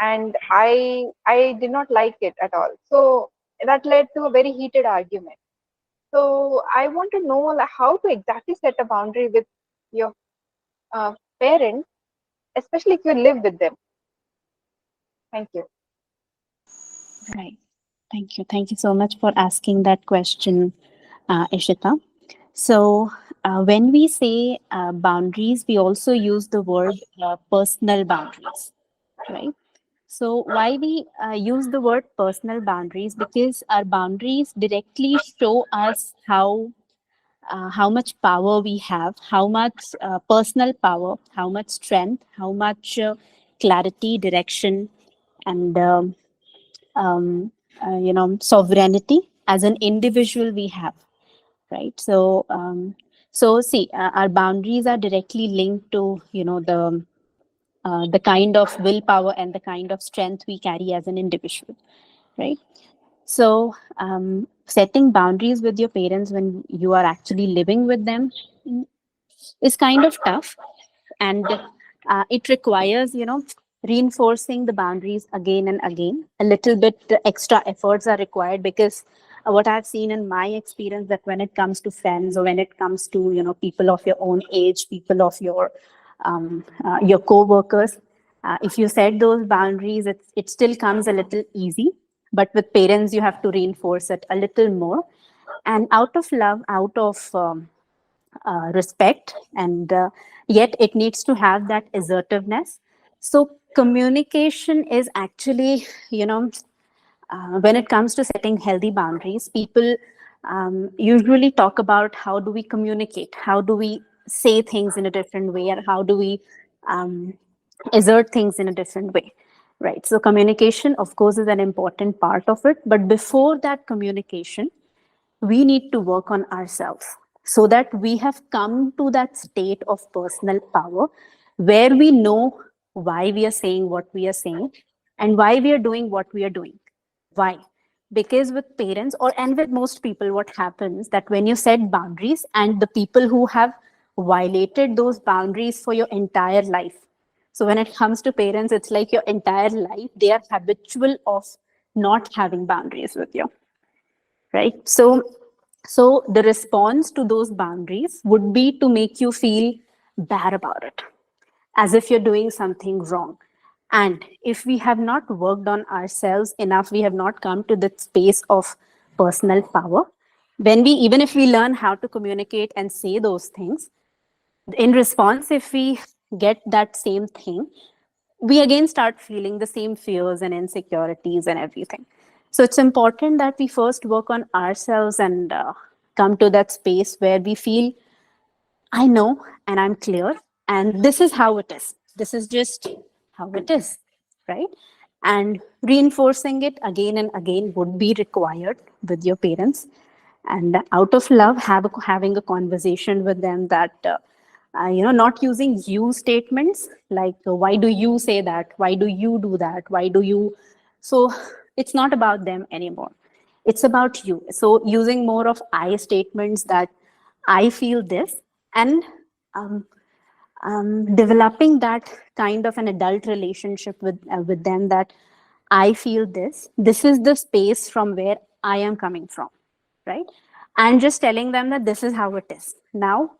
and I did not like it at all. So that led to a very heated argument. So I want to know like, how to exactly set a boundary with your parents, especially if you live with them. Thank you. Right. Thank you. Thank you so much for asking that question, Ishita. So, when we say boundaries, we also use the word personal boundaries, right? So, why we use the word personal boundaries? Because our boundaries directly show us how much power we have, how much personal power, how much strength, how much clarity, direction, and sovereignty as an individual we have, right? So see, our boundaries are directly linked to the kind of willpower and the kind of strength we carry as an individual, right? So setting boundaries with your parents when you are actually living with them is kind of tough, and it requires reinforcing the boundaries again and again. A little bit extra efforts are required because what I've seen in my experience, that when it comes to friends or when it comes to people of your own age, people of your co-workers, if you set those boundaries, it still comes a little easy, but with parents you have to reinforce it a little more, and out of love, out of respect, and yet it needs to have that assertiveness. So communication is actually, when it comes to setting healthy boundaries, people usually talk about how do we communicate, how do we say things in a different way, or how do we um, assert things in a different way, right? So communication, of course, is an important part of it, but before that communication, we need to work on ourselves so that we have come to that state of personal power where we know why we are saying what we are saying and why we are doing what we are doing. Why? Because with parents or and with most people, what happens that when you set boundaries and the people who have violated those boundaries for your entire life. So when it comes to parents, it's like your entire life, they are habitual of not having boundaries with you, right? So the response to those boundaries would be to make you feel bad about it, as if you're doing something wrong. And if we have not worked on ourselves enough, we have not come to that space of personal power, when we even if we learn how to communicate and say those things, in response, if we get that same thing, we again start feeling the same fears and insecurities and everything. So it's important that we first work on ourselves and come to that space where we feel, I know and I'm clear, and this is how it is. This is just how it is, right? And reinforcing it again and again would be required with your parents. And out of love, having a conversation with them that, not using you statements like, why do you say that? Why do you do that? Why do you? So it's not about them anymore. It's about you. So using more of I statements that I feel this, and um, developing that kind of an adult relationship with them, that I feel this. This is the space from where I am coming from, right? And just telling them that this is how it is. Now,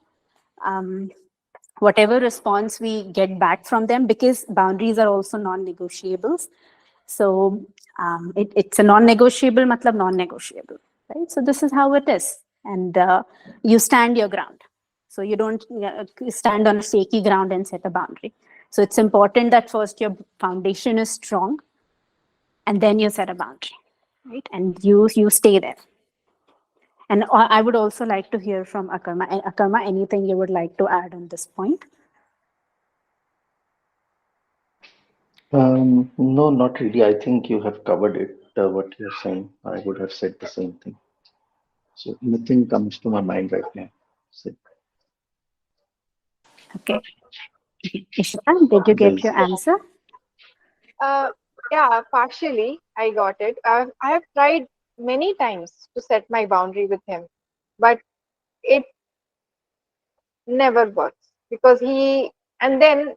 um, whatever response we get back from them, because boundaries are also non-negotiables. So it's a non-negotiable, matlab non-negotiable, right? So this is how it is, and you stand your ground. So you don't stand on a shaky ground and set a boundary. So it's important that first your foundation is strong, and then you set a boundary, right? And you stay there. And I would also like to hear from Akarma. Akarma, anything you would like to add on this point? No, not really. I think you have covered it, what you're saying. I would have said the same thing. So nothing comes to my mind right now. So Okay. Ishita, did you get there's, your answer? Uh, yeah, partially I got it. I have tried many times to set my boundary with him, but it never works because and then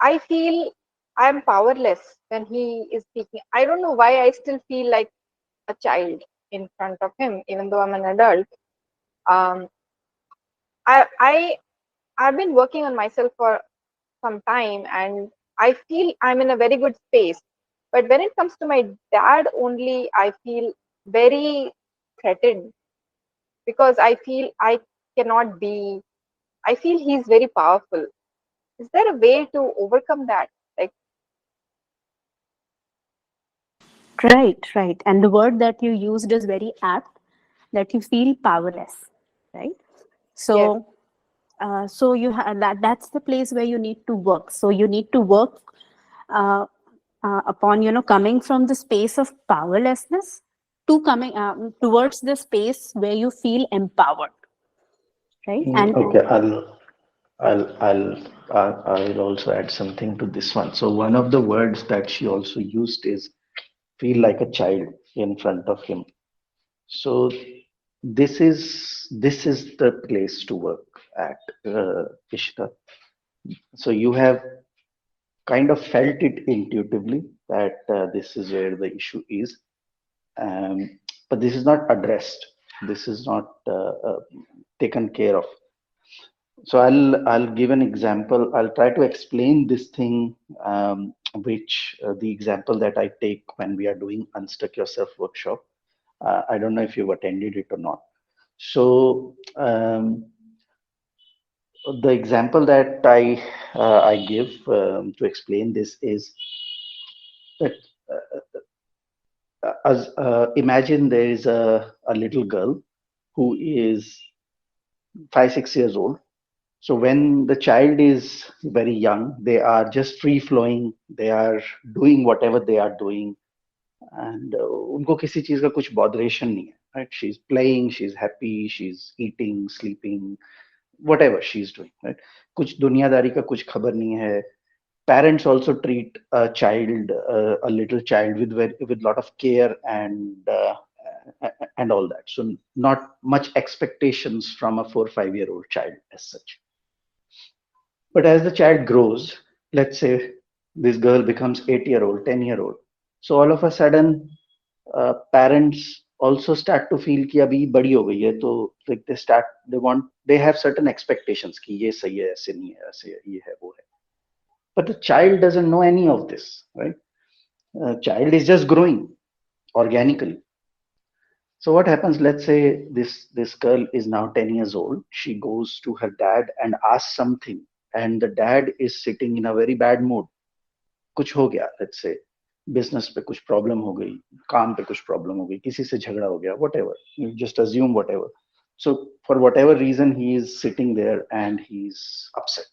I feel I'm powerless when he is speaking. I don't know why I still feel like a child in front of him, even though I'm an adult. Um, I I've been working on myself for some time, and I feel I'm in a very good space. But when it comes to my dad, only I feel very threatened because I feel I cannot be. I feel he's very powerful. Is there a way to overcome that? Like, Right, right. And the word that you used is very apt, that you feel powerless, right? yes, So, that's the place where you need to work. So you need to work uh, upon, coming from the space of powerlessness to coming towards the space where you feel empowered, right? And okay, I'll also add something to this one. So one of the words that she also used is feel like a child in front of him. So this is the place to work at, Ishita. So you have kind of felt it intuitively that this is where the issue is, but this is not addressed. This is not taken care of. So I'll give an example. I'll try to explain this thing, which the example that I take when we are doing Unstuck Yourself workshop. I don't know if you've attended it or not. So the example that I give to explain this is that as imagine there is a little girl who is 5 6 years old. So when the child is very young, they are just free flowing. They are doing whatever they are doing, and उनको किसी चीज का कुछ botheration नहीं है, right? She's playing, she's happy, she's eating, sleeping, whatever she's doing, right? कुछ दुनियादारी का कुछ खबर नहीं है. Parents also treat a child, a little child, with lot of care and all that. So not much expectations from a 4 5 year old child as such. But as the child grows, let's say this girl becomes 8 year old, 10 year old. So all of a sudden, parents also start to feel कि अभी बड़ी हो गई है, तो like they have certain expectations कि ये सही है, ऐसे नहीं है, ऐसे ये है, वो है. But the child doesn't know any of this, right? Child is just growing organically. So what happens? Let's say this girl is now 10 years old. She goes to her dad and asks something, and the dad is sitting in a very bad mood. कुछ हो गया, let's say business पे कुछ problem हो गई, काम पे कुछ प्रॉब्लम हो गई, किसी से झगड़ा हो गया, what ever, you just assume what ever. So for whatever reason, he is sitting there and he's upset.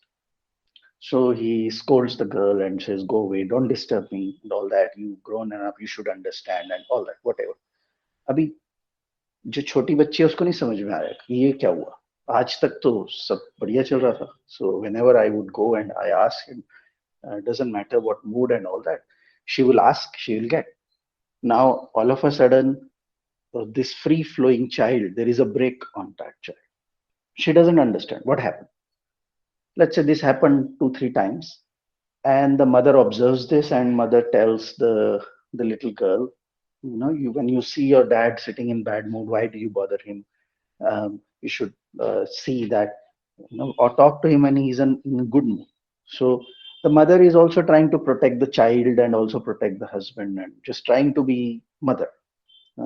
So he scolds the girl and says, "Go away, don't disturb me," and all that. "You've grown enough, you should understand," and all that, whatever. अभी जो छोटी बच्ची है उसको नहीं समझ में आया कि ये क्या हुआ. आज तक तो सब बढ़िया चल रहा था. So whenever I would go and I ask him, doesn't matter what mood and all that, she will ask, she will get. Now all of a sudden, this free flowing child, there is a break on that child. She doesn't understand what happened. Let's say this happened 2 3 times, and the mother observes this, and mother tells the little girl, you, when you see your dad sitting in bad mood, why do you bother him? You should see that, or talk to him when he's in a good mood. So the mother is also trying to protect the child and also protect the husband and just trying to be mother.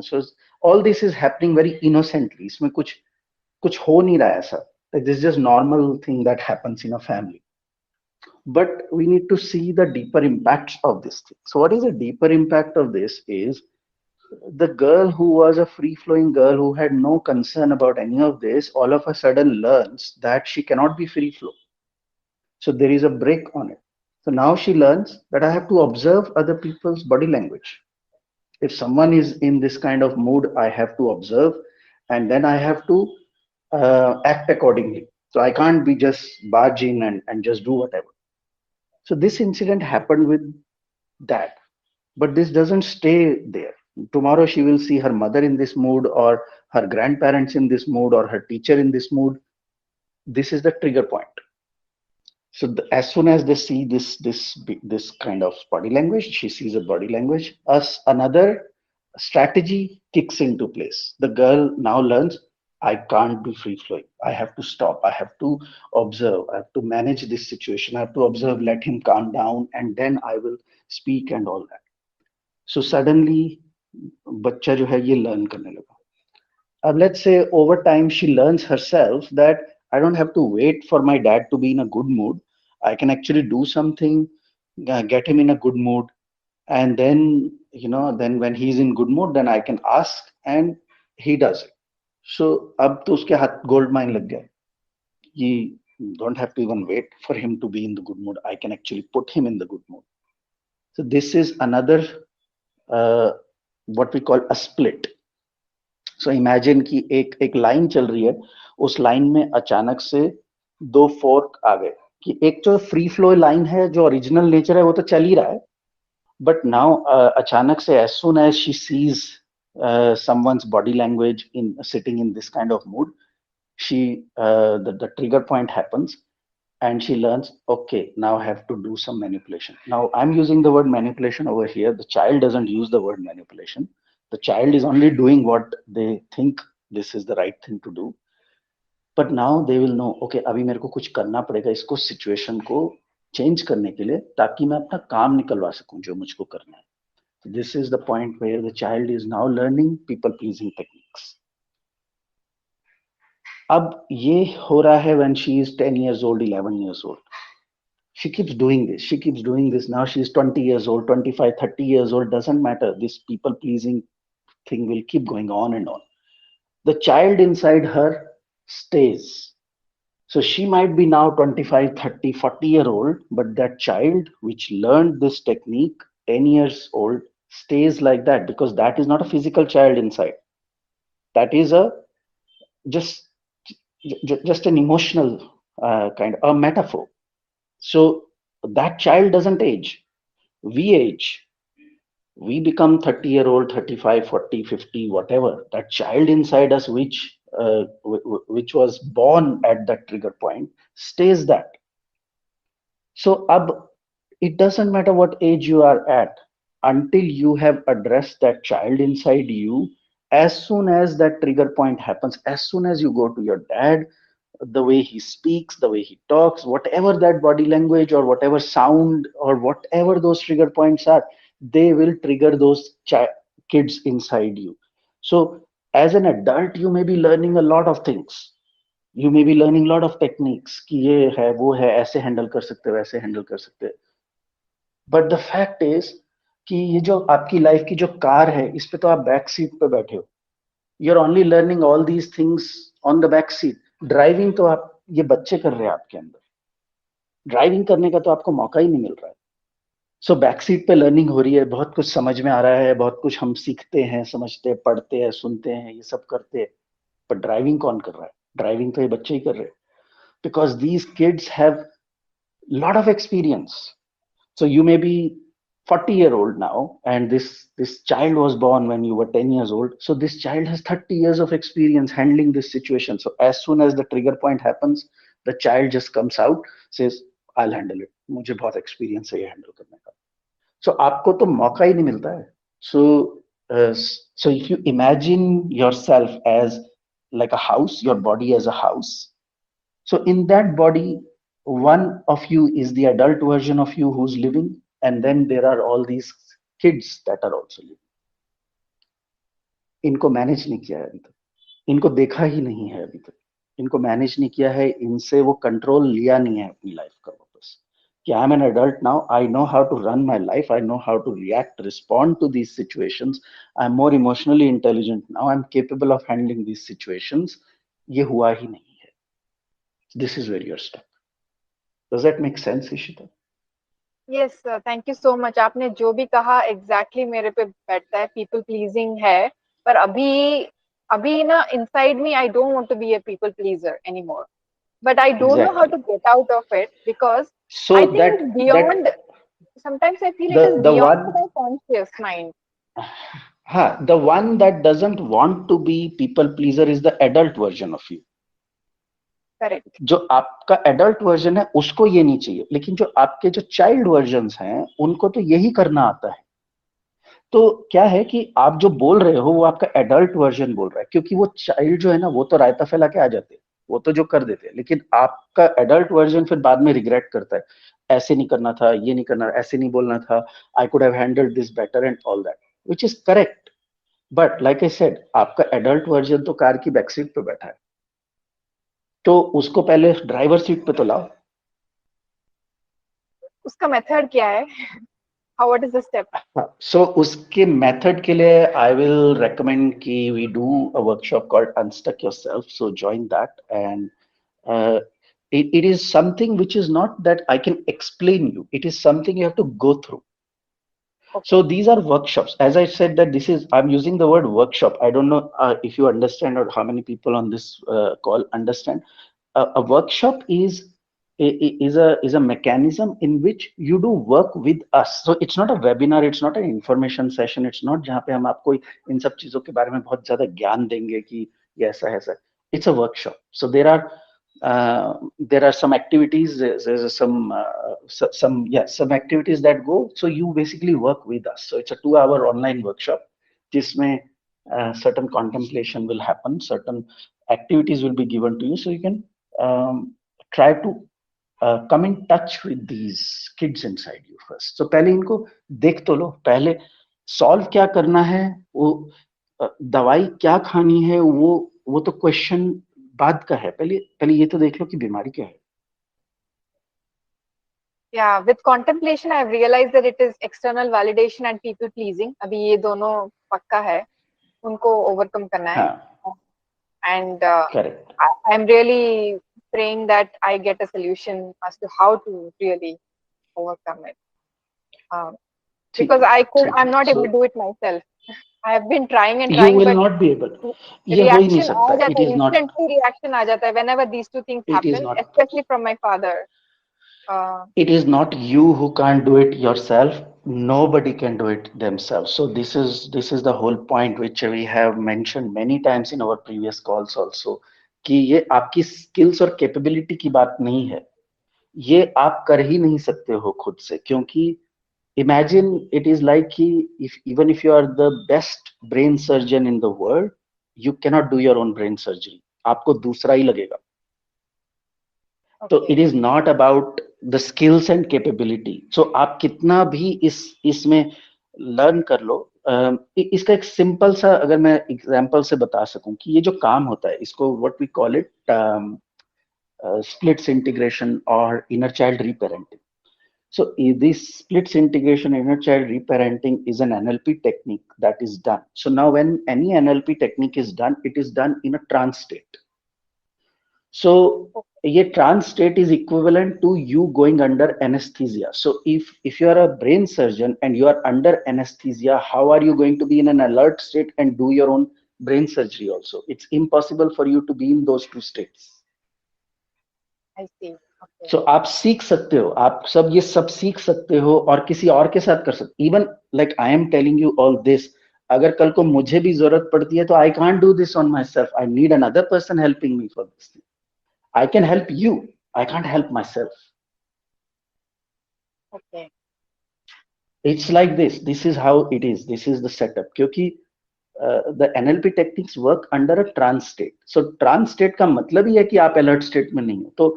So all this is happening very innocently. इसमें कुछ हो नहीं रहा है ऐसा. Like, this is just normal thing that happens in a family. But we need to see the deeper impacts of this thing. So what is the deeper impact of this is the girl who was a free flowing girl who had no concern about any of this, all of a sudden learns that she cannot be free flow. So there is a break on it. So now she learns that I have to observe other people's body language. If someone is in this kind of mood, I have to observe, and then I have to act accordingly. So I can't be just barge in and just do whatever. So this incident happened with that, but this doesn't stay there. Tomorrow she will see her mother in this mood, or her grandparents in this mood, or her teacher in this mood. This is the trigger point. So as soon as they see this kind of body language, she sees a body language, as another strategy kicks into place. The girl now learns, I can't be free flowing. I have to stop. I have to observe. I have to manage this situation. I have to observe, let him calm down, and then I will speak and all that. So suddenly, बच्चा जो है ये learn करने लगा. Let's say over time she learns herself that I don't have to wait for my dad to be in a good mood. I can actually do something, get him in a good mood, and then then when he's in good mood, then I can ask and he does it. So अब तो उसके हाथ gold mine लग गया. You don't have to even wait for him to be in the good mood. I can actually put him in the good mood. So this is another what we call a split. So imagine कि एक line चल रही है, उस line में अचानक से दो फोर्क आ गए. कि एक जो फ्री फ्लो लाइन है, जो ओरिजिनल नेचर है, वो तो चल ही रहा है, बट नाउ अचानक से as soon as she sees someone's body language in sitting in this kind of mood, she the trigger point happens, and she learns, okay, now I have to do some manipulation. Now I'm using the word manipulation over here. The child doesn't use the word manipulation. The child is only doing what they think this is the right thing to do. But now they will know, okay, अभी मेरे को कुछ करना पड़ेगा इसको situation को change करने के लिए, ताकि मैं अपना काम निकलवा सकूं जो मुझको करना है. This is the point where the child is now learning people pleasing techniques. अब ये हो रहा है when she is 10 years old, 11 years old. She keeps doing this. She keeps doing this. Now she's 20 years old, 25, 30 years old. Doesn't matter. This people pleasing thing will keep going on and on. The child inside her stays. So she might be now 25, 30, 40-year old, but that child which learned this technique 10 years old stays like that, because that is not a physical child inside. That is a just an emotional kind of a metaphor. So that child doesn't age. We age. We become 30-year-old, 35, 40, 50, whatever. That child inside us, which was born at that trigger point, stays that. So it doesn't matter what age you are at, until you have addressed that child inside you. As soon as that trigger point happens, as soon as you go to your dad, the way he speaks, the way he talks, whatever that body language or whatever sound or whatever those trigger points are, they will trigger those kids inside you. So as an adult, you may be learning a lot of things. You may be learning a lot of techniques कि ये है वो है, ऐसे handle कर सकते हो, ऐसे handle कर सकते हो. बट द फैक्ट इज कि ये जो आपकी लाइफ की जो कार है, इस पे तो आप बैक सीट पे बैठे हो, you are only learning all these things on the back seat. Driving तो आप ये बच्चे कर रहे हैं आपके अंदर, ड्राइविंग करने का तो आपको मौका ही नहीं मिल रहा है। सो बैक सीट पे लर्निंग हो रही है, बहुत कुछ समझ में आ रहा है, बहुत कुछ हम सीखते हैं, समझते हैं, पढ़ते हैं, सुनते हैं, ये सब करते हैं। पर ड्राइविंग कौन कर रहा है? ड्राइविंग तो ये बच्चे ही कर रहे हैं, because these kids have lot of experience. So you may be 40-year-old now, and this child was born when you were 10 years old. So this child has 30 years of experience handling this situation. So as soon as the trigger point happens, the child just comes out, says, I'll handle it. मुझे बहुत experience है ये handle करने का. So आपको तो मौका ही नहीं मिलता है. So so if you imagine yourself as like a house, your body as a house. So in that body, one of you is the adult version of you who's living, and then there are all these kids that are also living. इनको manage नहीं किया है अभी तक, इनको देखा ही नहीं है अभी तक, इनको मैनेज नहीं किया है, इनसे वो कंट्रोल लिया नहीं है अपनी लाइफ का वापस कि I am an adult now, I know how to run my life, I know how to react, respond to these situations, I am more emotionally intelligent now, I am capable of handling these situations. ये हुआ ही नहीं है. This is where you're stuck. Does that make sense, Ishita? Yes, thank you so much. आपने जो भी कहा exactly मेरे पे बैठता है. पीपल प्लीजिंग है, पर अभी अभी ना inside me I don't want to be a people pleaser anymore, but I don't know how Exactly. to get out of it because So I think it's that beyond. Sometimes I feel it is the beyond one, my conscious mind. the one that doesn't want to be people pleaser is the adult version of you. Correct. जो आपका adult version है उसको ये नहीं चाहिए, लेकिन जो आपके जो चाइल्ड वर्जन्स हैं उनको तो यही करना आता है. तो क्या है कि आप जो बोल रहे हो वो आपका एडल्ट वर्जन बोल रहा है, क्योंकि वो चाइल्ड जो है ना वो तो रायता फैला के आ जाते हैं, वो तो जो कर देते हैं, लेकिन आपका एडल्ट वर्जन फिर बाद में रिग्रेट करता है, ऐसे नहीं करना था, ये नहीं करना, ऐसे नहीं बोलना था, I could have handled this better and all that, which is correct. But like I said, आपका एडल्ट वर्जन तो कार की बैक सीट पे बैठा है, तो उसको पहले ड्राइवर सीट पे तो लाओ. उसका मेथड क्या है? How, what is the step? सो उसके मेथड के लिए आई विल रेकमेंड कि we do a workshop called unstuck yourself. So join that and it is something which is not that I can explain you. It is something you have to go through. Okay. So these are workshops. As I said that this is, I'm using the word workshop. I don't know if you understand or how many people on this call understand. A workshop is a mechanism in which you do work with us. So it's not a webinar, it's not an information session, it's not जहाँ पे हम आपको इन सब चीजों के बारे में बहुत ज्यादा ज्ञान देंगे कि ये ऐसा है ऐसा. It's a workshop. So there are some activities, there's some activities that go, so you basically work with us. So it's a 2-hour online workshop जिसमें certain contemplation will happen, certain activities will be given to you, so you can try to come in touch with these kids inside you first. So पहले इनको देख तो लो, पहले solve क्या करना है, वो दवाई क्या खानी है, वो तो क्वेश्चन बाद का है. पहले पहले ये तो देख लो कि बीमारी क्या है. Yeah, with contemplation I've realized that it is external validation and people pleasing. अभी ये दोनों पक्का है, उनको overcome करना है. हाँ, And correct. I'm really praying that I get a solution as to how to really overcome it. Because I'm not able to do it myself. I have been trying and You trying, will but not be able. ये हो ही नहीं reaction आ सकता. जाता It है, is not. instantly reaction आ जाता है whenever these two things It is happen, not. especially from my father. It is not you who can't do it yourself. Nobody can do it themselves. So this is the whole point which we have mentioned many times in our previous calls also, कि ये आपकी skills और capability की बात नहीं है. ये आप कर ही नहीं सकते हो खुद से, क्योंकि imagine it is like कि even if you are the best brain surgeon in the world, you cannot do your own brain surgery. आपको दूसरा ही लगेगा. तो it is not about the skills and capability. So आप कितना भी इसमें लर्न कर लो. इसका एक सिंपल सा अगर मैं एग्जांपल से बता सकूं कि ये जो काम होता है, इसको what we call it splits integration और inner child reparenting. So this splits integration inner child reparenting is an NLP technique that is done. So now when any NLP technique is done, it is done in a trance state. So a trance state is equivalent to you going under anesthesia. So if you are a brain surgeon and you are under anesthesia, how are you going to be in an alert state and do your own brain surgery also? It's impossible for you to be in those two states. I see. Okay. So आप सीख सकते हो, आप सब ये सब सीख सकते हो और किसी और के साथ कर सकते, even like I am telling you all this, अगर कल को मुझे भी जरूरत पड़ती है तो I can't do this on my self, I need another person helping me for this thing. I can help you, I can't help myself. Okay. It's like this. This is how it is. This is the setup. क्योंकि the NLP techniques work under a trance state. So trance state का मतलब ही है कि आप alert state में नहीं हो. तो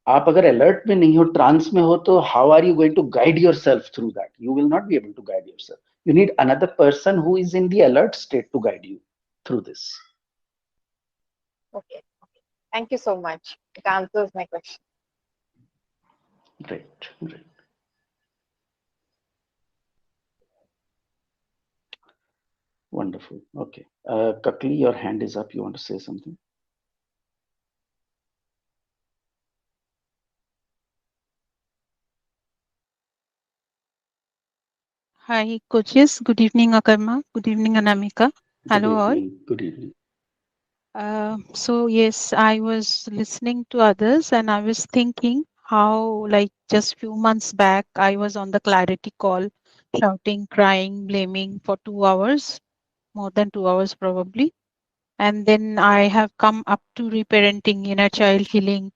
आप अगर alert में नहीं हो, trance में हो, तो how are you going to guide yourself through that? You will not be able to guide yourself. You need another person who is in the alert state to guide you through this. Okay. Okay. Thank you so much. It answers my question. Great. Great. Wonderful. Okay. Kakli, your hand is up. You want to say something? Hi, coaches. Good evening, Akarma. Good evening, Anamika. Hello, Good all. evening. Good evening. So yes, I was listening to others and I was thinking how, like, just few months back, I was on the clarity call, shouting, crying, blaming for 2 hours, more than 2 hours probably. And then I have come up to reparenting, inner child healing,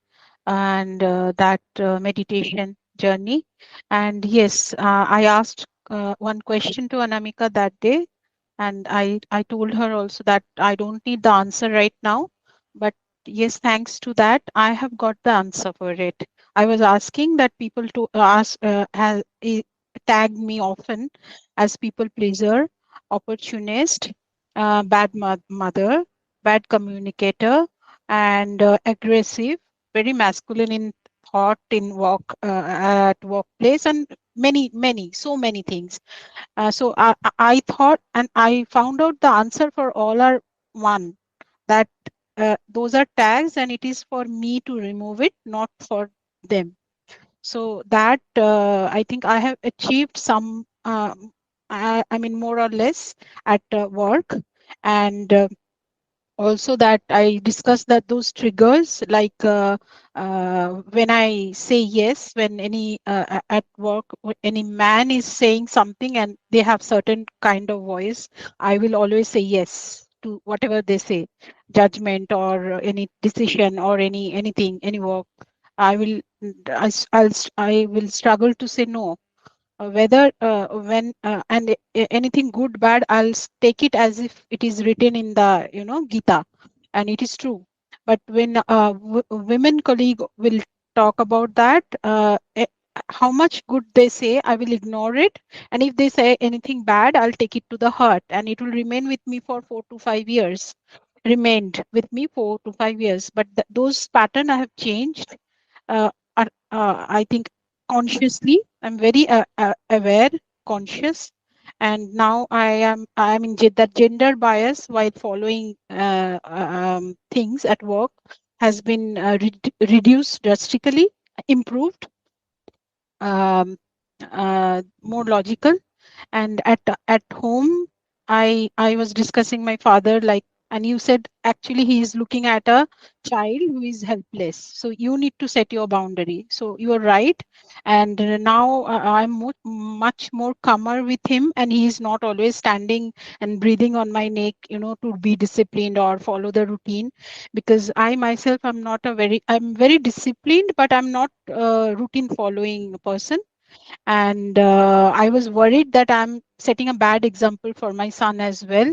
and that meditation journey. And yes, I asked one question to Anamika that day, and I told her also that I don't need the answer right now, but yes, thanks to that I have got the answer for it. I was asking that people to ask tag me often as people pleaser, opportunist, bad mother, bad communicator, and aggressive, very masculine in thought, in work, at workplace, and many so many things. So I thought, and I found out the answer for all are one, that those are tags and it is for me to remove it, not for them. So that I think I have achieved some, I mean, more or less at work. And also that I discussed that those triggers, like when I say yes, when any at work, any man is saying something and they have certain kind of voice, I will always say yes to whatever they say, judgment or any decision or anything, any work. I will, I will struggle to say no, whether when and anything good bad, I'll take it as if it is written in the Gita, and it is true. But when women colleague will talk about that, how much good they say, I will ignore it, and if they say anything bad, I'll take it to the heart, and it will remain with me for 4 to 5 years, remained with me 4 to 5 years. But those pattern I have changed, I think consciously. I'm very aware, conscious, and now I'm in that gender bias while following things at work has been reduced drastically, improved, um, more logical. And at home, I was discussing my father, like, and you said actually he is looking at a child who is helpless, so you need to set your boundary. So you are right. And now I'm much more calmer with him, and he is not always standing and breathing on my neck, to be disciplined or follow the routine. Because I myself, I'm very disciplined, but I'm not a routine following person. And I was worried that I'm setting a bad example for my son as well.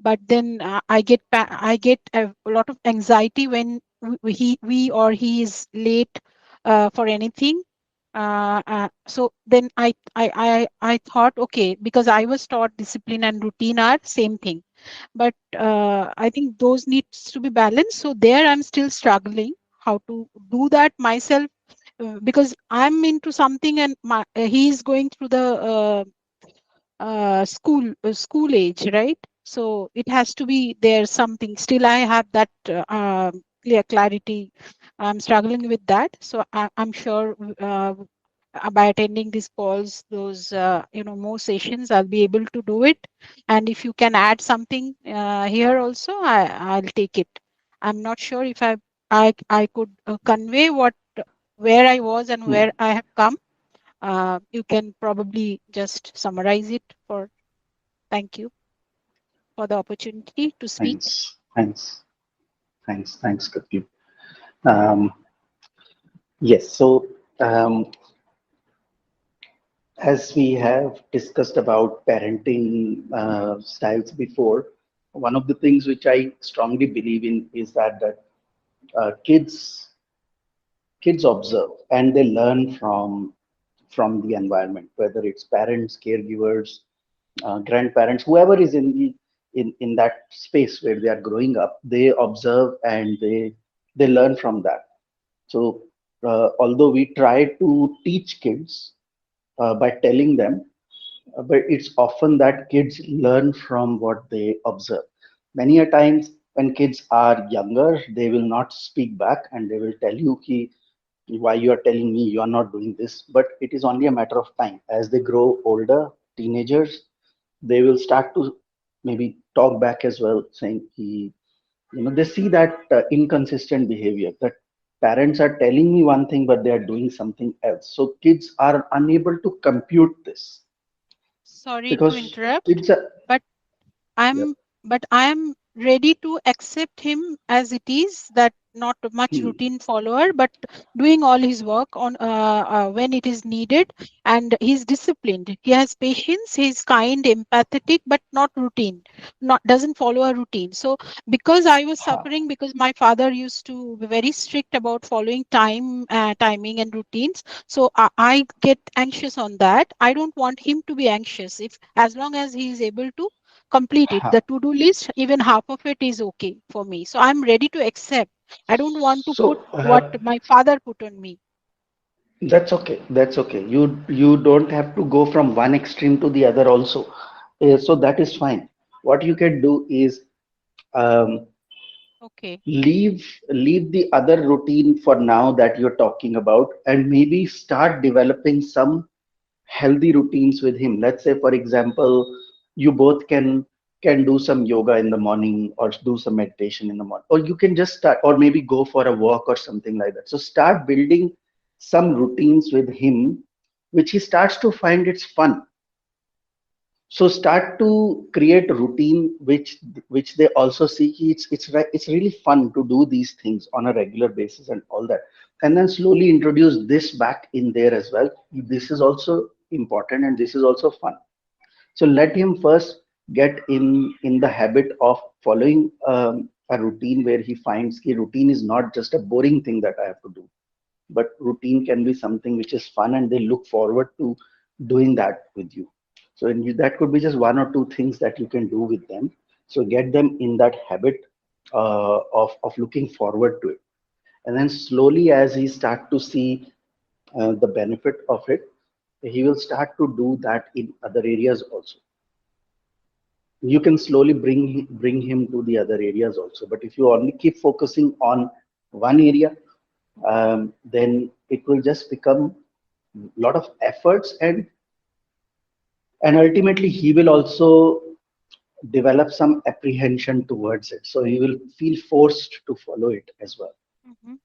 But then I get a lot of anxiety when we or he is late for anything. So then I thought, okay, because I was taught discipline and routine are same thing, but I think those needs to be balanced. So there I'm still struggling how to do that myself, because I'm into something and he's going through the school age, right? So it has to be there something. Still, I have that clear clarity. I'm struggling with that. So I'm sure by attending these calls, those more sessions, I'll be able to do it. And if you can add something here also, I'll take it. I'm not sure if I could convey where I was and where I have come. You can probably just summarize it for. Thank you for the opportunity to speak. Thanks, Katyu. Um, yes, so as we have discussed about parenting styles before, one of the things which I strongly believe in is that kids observe and they learn from the environment, whether it's parents, caregivers, grandparents, whoever is in that space where they are growing up, they observe and they learn from that. So although we try to teach kids by telling them, but it's often that kids learn from what they observe. Many a times when kids are younger, they will not speak back and they will tell you ki, why you are telling me you are not doing this. But it is only a matter of time. As they grow older, teenagers, they will start to maybe talk back as well, saying they see that inconsistent behavior, that parents are telling me one thing but they are doing something else. So kids are unable to compute this Sorry to because interrupt, kids are. but Yeah. I'm I'm ready to accept him as it is, that not much Hmm. routine follower, but doing all his work on when it is needed, and he's disciplined. He has patience. He's kind, empathetic, but not routine. Not doesn't follow a routine. So because I was Ha. suffering because my father used to be very strict about following timing and routines. So I get anxious on that. I don't want him to be anxious. If as long as he is able to complete it, Ha. the to-do list, even half of it is okay for me. So I'm ready to accept. I don't want to put So what my father put on me. that's okay. That's okay. You don't have to go from one extreme to the other also. So that is fine. What you can do is um, Okay. leave the other routine for now that you're talking about, and maybe start developing some healthy routines with him. Let's say, for example, you both can do some yoga in the morning or do some meditation in the morning, or you can just start, or maybe go for a walk or something like that. So start building some routines with him which he starts to find it's fun. So start to create routine which they also see ki it's really fun to do these things on a regular basis and all that. And then slowly introduce this back in there as well. This is also important and this is also fun. So let him first get in the habit of following a routine where he finds ki routine is not just a boring thing that I have to do, but routine can be something which is fun and they look forward to doing that with you. So that could be just one or two things that you can do with them. So get them in that habit of looking forward to it. And then slowly, as he start to see the benefit of it, he will start to do that in other areas also. You can slowly bring him to the other areas also. But if you only keep focusing on one area, then it will just become a lot of efforts, and ultimately he will also develop some apprehension towards it. So he will feel forced to follow it as well. Mhm.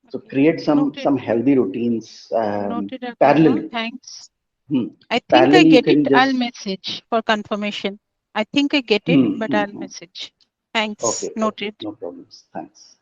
So Okay. create Noted. some healthy routines Noted, Apurva. parallelly. Thanks. Hmm. I think I Parallelly, you get it. can I'll just. message for confirmation. I think I get it, Hmm, but hmm, I'll hmm. message. Thanks. Okay, Noted. no problems. Thanks.